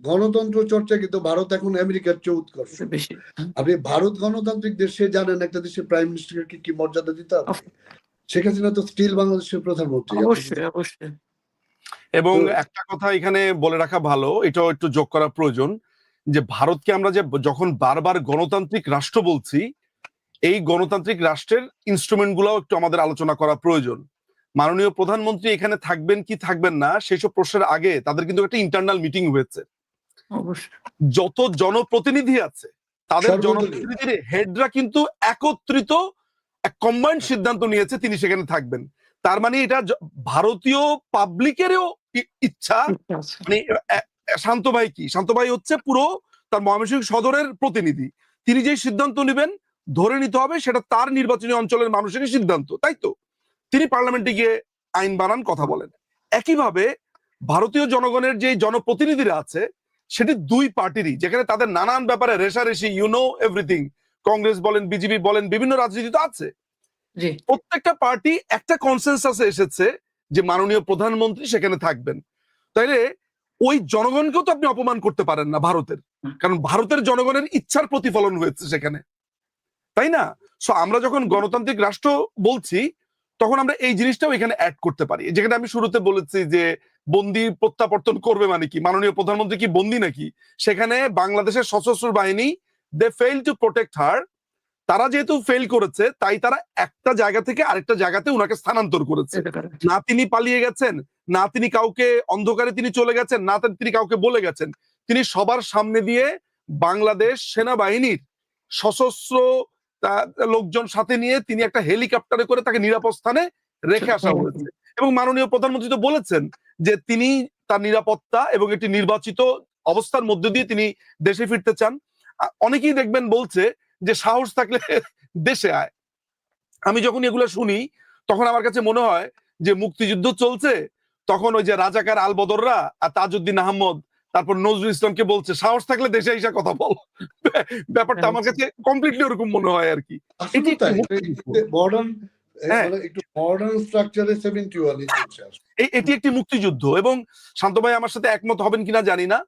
গণতন্ত্র চর্চা কিন্তু ভারত এখন আমেরিকার চেয়ে উৎকর্ষ। আপনি ভারত গণতান্ত্রিক দেশে জানেন একটা দেশের প্রাইম মিনিস্টারকে কি মর্যাদা দিতে হবে? শেখ হাসিনা তো স্টিল বাংলাদেশের প্রধানমন্ত্রী। অবশ্যই অবশ্যই। এবং একটা কথা এখানে বলে রাখা ভালো, এটাও একটু যোগ করা প্রয়োজন, যে ভারতকে আমরা যে যখন বারবার গণতান্ত্রিক রাষ্ট্র বলছি, এই গণতান্ত্রিক রাষ্ট্রের ইনস্ট্রুমেন্ট গুলাও একটু আমাদের আলোচনা করা প্রয়োজন। মাননীয় প্রধানমন্ত্রী এখানে থাকবেন কি থাকবেন না সেসব প্রশ্নের আগে তাদের কিন্তু একটা ইন্টারনাল মিটিং হয়েছে। যত জনপ্রতিনিধি আছে তাদের জনপ্রতিনিধির হেডরা কিন্তু একত্রিত এক কম্বাইন্ড সিদ্ধান্ত নিয়েছে তিনি সেখানে থাকবেন। তার মানে এটা ভারতীয় পাবলিকেরও ইচ্ছা। মানে শান্ত ভাই কি, শান্ত ভাই হচ্ছে পুরো তার ময়মনসিংহ সদরের প্রতিনিধি, তিনি যে সিদ্ধান্ত নেবেন ধরে নিতে হবে সেটা তার নির্বাচনী অঞ্চলের মানুষের সিদ্ধান্ত, তাই তো? তিনি পার্লামেন্টে গিয়ে আইন বানান, কথা বলেন। একইভাবে ভারতীয় জনগণের যে জনপ্রতিনিধিরা আছে সেটি দুই পার্টিরই, যেখানে তাদের নানান ব্যাপারে রেশারেশি, এভরিথিং, কংগ্রেস বলেন, বিজেপি বলেন, বিভিন্ন রাজনীতি তো আছে। প্রত্যেকটা পার্টি একটা কনসেনসাসে এসেছে যে মাননীয় প্রধানমন্ত্রী সেখানে থাকবেন। তাইলে ওই জনগণকেও তো আপনি অপমান করতে পারেন না ভারতের, কারণ ভারতের জনগণের ইচ্ছার প্রতিফলন হয়েছে সেখানে, তাই না? সো আমরা যখন গণতান্ত্রিক রাষ্ট্র বলছি তখন আমরা এই জিনিসটাও এখানে অ্যাড করতে পারি। যেখানে আমি শুরুতে বলেছি যে বন্দি প্রত্যাবর্তন করবে মানে কি, মাননীয় প্রধানমন্ত্রী কি বন্দি নাকি? সেখানে বাংলাদেশের সশস্ত্র বাহিনী দে ফেল টু প্রোটেক্ট হার। তারা যেহেতু ফেল করেছে তাই তারা একটা জায়গা থেকে আরেকটা জায়গাতে উনাকে স্থানান্তর করেছে। না তিনি পালিয়ে গেছেন, না তিনি কাউকে অন্ধকারে তিনি চলে গেছেন, না তিনি কাউকে বলে গেছেন। তিনি সবার সামনে দিয়ে বাংলাদেশ সেনাবাহিনীর সশস্ত্র লোকজন সাথে নিয়ে তিনি একটা হেলিকপ্টারে করে তাকে নিরাপদ স্থানে রেখে আসা হয়েছে। এবং মাননীয় প্রধানমন্ত্রী তো বলেছেন যে তিনি তার নিরাপত্তা এবং একটি নির্বাচিত অবস্থার মধ্যে দিয়ে তিনি দেশে ফিরতে চান। অনেকেই দেখবেন বলছে যে সাহস থাকলে দেশে আয়। আমি যখন এগুলো শুনি তখন আমার কাছে মনে হয় যে মুক্তিযুদ্ধ চলছে, তখন ওই যে রাজাকার আলবদররা আর তাজউদ্দিন আহমদ তারপর নজরুল ইসলামকে বলছে সাহস থাকলে দেশে এসে কথা বল। ব্যাপারটা আমার কাছে কমপ্লিটলি ওরকম মনে হয় আর কি। এটি একটি মুক্তিযুদ্ধ। এবং শান্ত ভাই আমার সাথে একমত হবেন কিনা জানি না,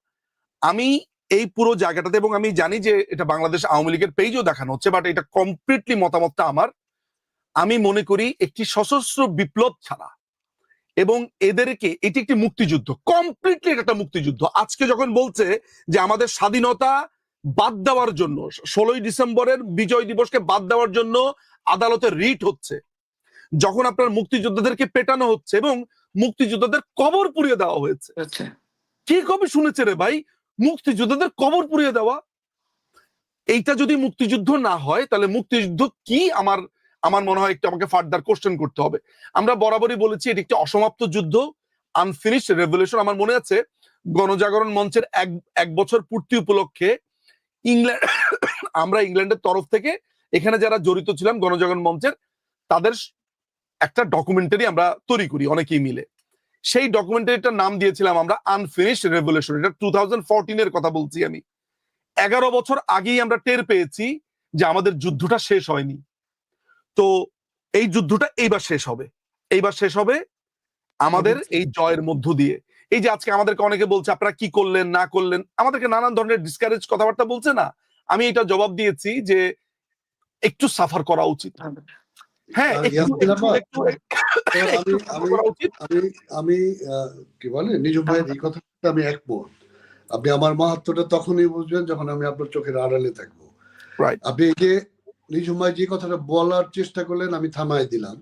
আমি এই পুরো জায়গাটাতে, এবং আমি জানি যে এটা বাংলাদেশ আওয়ামী লীগের পেজও দেখানো হচ্ছে, বাট এটা কমপ্লিটলি মতামতটা আমার, আমি মনে করি একটি সশস্ত্র বিপ্লব ছাড়া, এবং এদেরকে এটি একটি মুক্তিযুদ্ধ, কমপ্লিটলি একটা মুক্তিযুদ্ধ। আজকে যখন বলছে যে আমাদের স্বাধীনতা বাদ দেওয়ার জন্য, 16ই ডিসেম্বরের বিজয় দিবসকে বাদ দেওয়ার জন্য আদালতে রিট হচ্ছে, যখন আপনার মুক্তিযোদ্ধাদেরকে পেটানো হচ্ছে এবং মুক্তিযোদ্ধাদের কবর পুড়িয়ে দেওয়া হয়েছে। আচ্ছা, কি কবে শুনেছে রে ভাই মুক্তিযোদ্ধাদের কবর পুড়িয়ে দেওয়া? এইটা যদি মুক্তিযুদ্ধ না হয় তাহলে মুক্তিযুদ্ধ কি? আমার মনে হয় একটু আমাকে ফার্দার কোশ্চেন করতে হবে। আমরা বরাবরই বলেছি এটি একটি অসমাপ্ত যুদ্ধ, আনফিনিশড রেভলিউশন। আমার মনে আছে গণজাগরণ মঞ্চের এক বছর পূর্তি উপলক্ষে ইংল্যান্ড আমরা ইংল্যান্ডের তরফ থেকে এখানে যারা জড়িত ছিলাম গণজাগরণ মঞ্চের, তাদের একটা ডকুমেন্টারি আমরা তৈরি করি অনেকেই মিলে। সেই ডকুমেন্টারিটার নাম দিয়েছিলাম আমরা আনফিনিশড রেভলিউশন। এটা 2014 এর কথা বলছি আমি। 11 বছর আগেই আমরা টের পেয়েছি যে আমাদের যুদ্ধটা শেষ হয়নি। তো এই যুদ্ধটা এইবার শেষ হবে, এইবার শেষ হবে আমাদের এই জয়ের মধ্য দিয়ে। এই যে আজকে আমাদেরকে অনেকে বলছে আপনারা কি করলেন না করলেন, আমাদেরকে নানান ধরনের ডিসকারেজ কথাবার্তা বলছে না, আমি এটা জবাব দিয়েছি যে একটু সাফার করা উচিত। হ্যাঁ, আমি কি বলে নিজুম ভাইয়ের এই কথাটা আমি একমত। আপনি আমার মাহাত্ম্যটা তখনই বুঝবেন যখন আমি আপনার চোখের আড়ালে থাকবো। আপনি এই যে নিজুম ভাই যে কথাটা বলার চেষ্টা করলেন আমি থামাই দিলাম,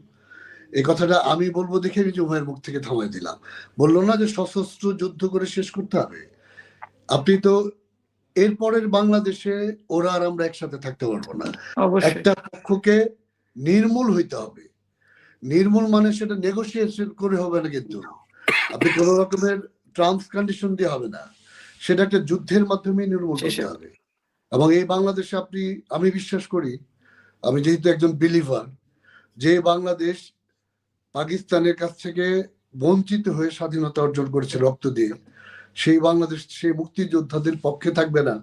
এই কথাটা আমি বলবো দেখে নিজুম ভাইয়ের মুখ থেকে থামাই দিলাম। বললো না যে সশস্ত্র যুদ্ধ করে শেষ করতে হবে। আপনি তো এরপরের বাংলাদেশে ওরা আর আমরা একসাথে থাকতে পারবো না। একটা পক্ষকে নির্মূল হইতে হবে। নির্মূল মানে সেটা নেগোসিয়েশন করে হবে না, কিন্তু আপনি কোন রকমের টার্মস কন্ডিশন দিয়ে হবে না, সেটা একটা যুদ্ধের মাধ্যমে নির্মূল করতে হবে। এবং এই বাংলাদেশে আমি বিশ্বাস করি, আমি যেহেতু একজন বিলিভার, যে বাংলাদেশ পাকিস্তানের কাছ থেকে বঞ্চিত হয়ে স্বাধীনতা অর্জন করেছে রক্ত দিয়ে, সেই বাংলাদেশ সেই মুক্তিযোদ্ধাদের পক্ষে থাকবে না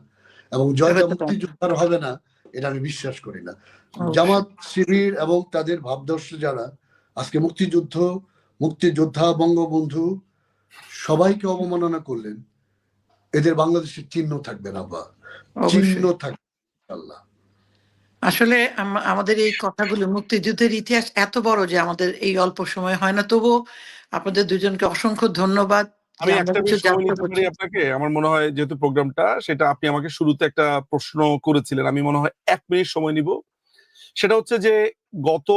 এবং জয়টা মুক্তিযোদ্ধার হবে না, এটা আমি বিশ্বাস করি না। জামাত শিবির এবং তাদের ভাবদর্শ যারা আজকে মুক্তিযোদ্ধা বঙ্গবন্ধু সবাইকে অবমাননা করলেন, এদের বাংলাদেশের চিহ্ন থাকবে না, বা চিহ্ন থাকবে আল্লাহ। আসলে আমাদের এই কথাগুলো, মুক্তিযুদ্ধের ইতিহাস এত বড় যে আমাদের এই অল্প সময় হয় না। তবুও আপনাদের দুজনকে অসংখ্য ধন্যবাদ। আমি একটা বিষয় সময় নিতে পারি আপনাকে? আমার মনে হয় যেহেতু প্রোগ্রামটা, সেটা আপনি আমাকে শুরুতে একটা প্রশ্ন করেছিলেন, আমি মনে হয় 1 মিনিট সময় নিব। সেটা হচ্ছে যে গত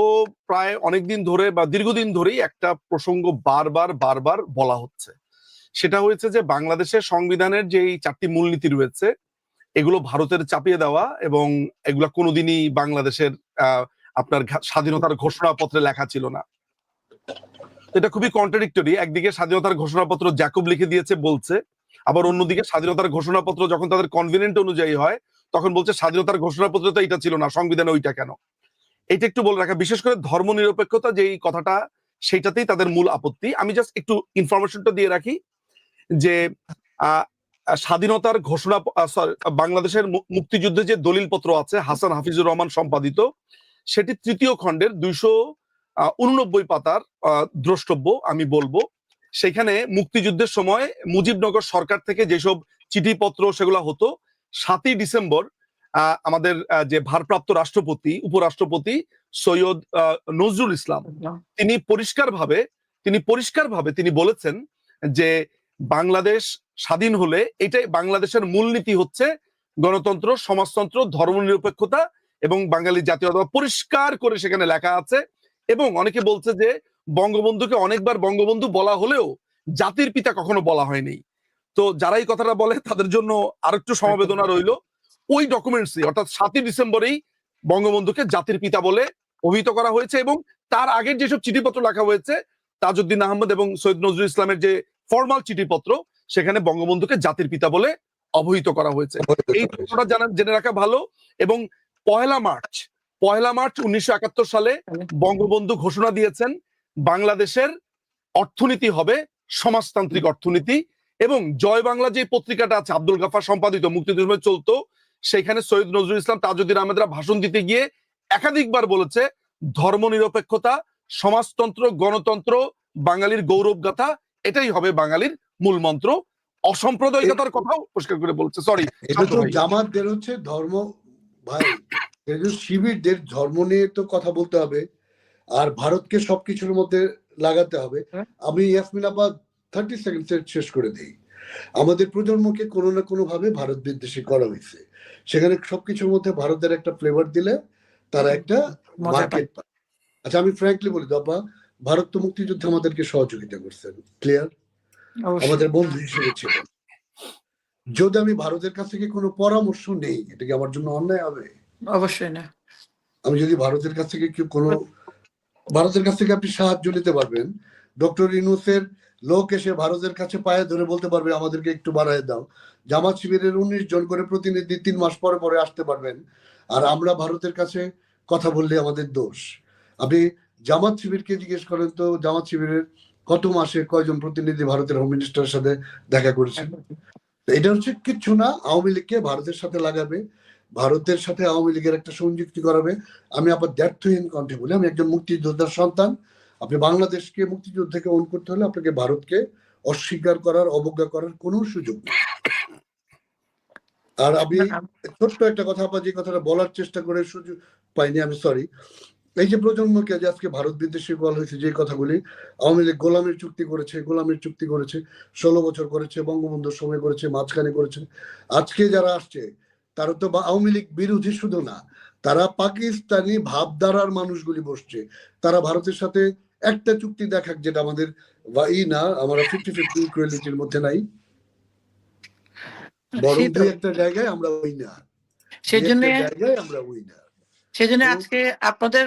প্রায় অনেকদিন ধরে বা দীর্ঘদিন ধরেই একটা প্রসঙ্গ বারবার বলা হচ্ছে। সেটা হয়েছে যে বাংলাদেশের সংবিধানের যে 4টি মূলনীতি রয়েছে এগুলো ভারতের চাপিয়ে দেওয়া, এবং এগুলা কোনোদিনই বাংলাদেশের আপনার স্বাধীনতার ঘোষণাপত্রে লেখা ছিল না। এটা খুবই কন্ট্রাডিক্টরি। একদিকে স্বাধীনতার ঘোষণাপত্র জ্যাকব লিখে দিয়েছে বলছে, আবার অন্যদিকে স্বাধীনতার ঘোষণাপত্র যখন তাদের কনভিনিয়েন্ট অনুযায়ী হয় তখন বলছে স্বাধীনতার ঘোষণাপত্র তো এটা ছিল না, সংবিধানে ওইটা কেন? এটা একটু বলে রাখা, বিশেষ করে ধর্মনিরপেক্ষতা যেই কথাটা, সেইটাতেই তাদের মূল আপত্তি। আমি জাস্ট একটু ইনফরমেশনটা দিয়ে রাখি যে স্বাধীনতার ঘোষণা, বাংলাদেশের মুক্তিযুদ্ধে যে দলিলপত্র আছে হাসান হাফিজুর রহমান সম্পাদিত, সেটি 3য় খণ্ডের 289 পাতার দ্রষ্টব্য আমি বলবো। সেখানে মুক্তিযুদ্ধের সময় মুজিবনগর সরকার থেকে যেসব চিঠিপত্র সেগুলো হতো, 7ই ডিসেম্বর আমাদের যে ভারপ্রাপ্ত রাষ্ট্রপতি উপরাষ্ট্রপতি সৈয়দ নজরুল ইসলাম তিনি পরিষ্কারভাবে তিনি বলেছেন যে বাংলাদেশ স্বাধীন হলে এটাই বাংলাদেশের মূলনীতি হচ্ছে গণতন্ত্র, সমাজতন্ত্র, ধর্মনিরপেক্ষতা এবং বাঙালি জাতীয়তা, পরিষ্কার করে সেখানে লেখা আছে। এবং অনেকে বলছে যে বঙ্গবন্ধুকে অনেকবার বঙ্গবন্ধু বলা হলেও জাতির পিতা কখনো বলা হয়নি। তো যারা এই কথাটা বলে তাদের জন্য আরেকটু সমবেদনা রইল। ওই ডকুমেন্টসই অর্থাৎ 7ই ডিসেম্বরেই বঙ্গবন্ধুকে জাতির পিতা বলে অভিহিত করা হয়েছে, এবং তার আগের যেসব চিঠিপত্র লেখা হয়েছে তাজউদ্দিন আহমদ এবং সৈয়দ নজরুল ইসলামের যে ফরমাল চিঠিপত্র, সেখানে বঙ্গবন্ধুকে জাতির পিতা বলে অবহিত করা হয়েছে। এই তথ্যটা জেনে রাখা ভালো। এবং 1 মার্চ 1971 সালে বঙ্গবন্ধু ঘোষণা দিয়েছেন বাংলাদেশের অর্থনীতি হবে সমাজতান্ত্রিক অর্থনীতি। এবং জয় বাংলা যে পত্রিকাটা আছে আব্দুল গাফফার সম্পাদিত, মুক্তিযুদ্ধ চলতো, সেখানে সৈয়দ নজরুল ইসলাম, তাজউদ্দিন আহমেদরা ভাষণ দিতে গিয়ে একাধিকবার বলেছে ধর্মনিরপেক্ষতা, সমাজতন্ত্র, গণতন্ত্র, বাঙালির গৌরব গাথা, এটাই হবে বাঙালির মূল মন্ত্র। অসাম্প্রদায়িকতার কথাও পরিষ্কার করে বলছে। সরি, এটা তো জামাতদের হচ্ছে ধর্ম ভাই, শিবিরদের ধর্ম নিয়ে তো কথা বলতে হবে, আর ভারতকে সবকিছুর মধ্যে লাগাতে হবে। আমি ইয়াসমিন আপা 30 সেকেন্ড শেষ করে দিই। আমাদের প্রজন্মকে কোনো না কোনো ভাবে ভারত বিদ্বেষী করা হয়েছে, সেখানে সবকিছুর মধ্যে ভারতের একটা ফ্লেভার দিলে তারা একটা মার্কেট পায়। আচ্ছা আমি ফ্র্যাঙ্কলি বলি আপা, ভারত তো মুক্তিযুদ্ধে আমাদেরকে সহযোগিতা করছেন, ক্লিয়ার, আমাদের বন্ধু হিসেবে ছিলেন। যদি আমি ভারতের কাছ থেকে কোনো পরামর্শ নেই, এটা কি আমার জন্য অন্যায় হবে? অবশ্যই না। আমি যদি ভারতের কাছ থেকে ভারতের কাছ থেকে আপনি সাহায্য নিতে পারবেন, ডক্টর ইউনূসের লোক এসে ভারতের কাছে পায়ে ধরে বলতে পারবে আমাদেরকে একটু বাড়ায় দাও। জামাত শিবিরের 19 জন করে প্রতিনিধি 3 মাস পরে পরে আসতে পারবেন, আর আমরা ভারতের কাছে কথা বললে আমাদের দোষ। আপনি জামাত শিবিরকে জিজ্ঞেস করেন তো, জামাত শিবিরের কত মাসে কয়জন প্রতিনিধি ভারতের হোম মিনিস্টারের সাথে দেখা করেছেন? এটা হচ্ছে কিচ্ছু না, আওয়ামী লীগকে ভারতের সাথে লাগাবে, ভারতের সাথে আওয়ামী লীগের একটা সংযুক্তি করাবে। আমি আবার দ্ব্যর্থহীন কণ্ঠে বলি, আমি একজন মুক্তিযোদ্ধার সন্তান। আপনি বাংলাদেশকে মুক্তিযুদ্ধকে অন করতে হলে আপনাকে ভারতকে অস্বীকার করার, অবজ্ঞা করার কোনো সুযোগ নেই। আর আমি ছোট্ট একটা কথা, আপনার যে কথাটা বলার চেষ্টা করে সুযোগ পাইনি, আমি সরি। এই যে প্রজন্মকে যে আজকে ভারত বিদ্বেষী বলা হয়েছে, যে কথাগুলি, আওয়ামী লীগ গোলামের চুক্তি করেছে, 16 বছর করেছে, বঙ্গবন্ধুর সময় করেছে, মাঝখানে করেছে। আজকে যারা আসছে তারা তো আওয়ামী লীগ বিরোধী শুধু না, তারা পাকিস্তানি ভাবধারার মানুষগুলি বসছে। তারা ভারতের সাথে একটা চুক্তি দেখাক যেটা আমাদের না, আমরা 50-50 ইকুয়ালিটির মধ্যে নাই, বরং দুই একটা জায়গায় আমরা উইনার, সেজন্য জায়গায় আমরা উইনার। সেজন্য আজকে আপনাদের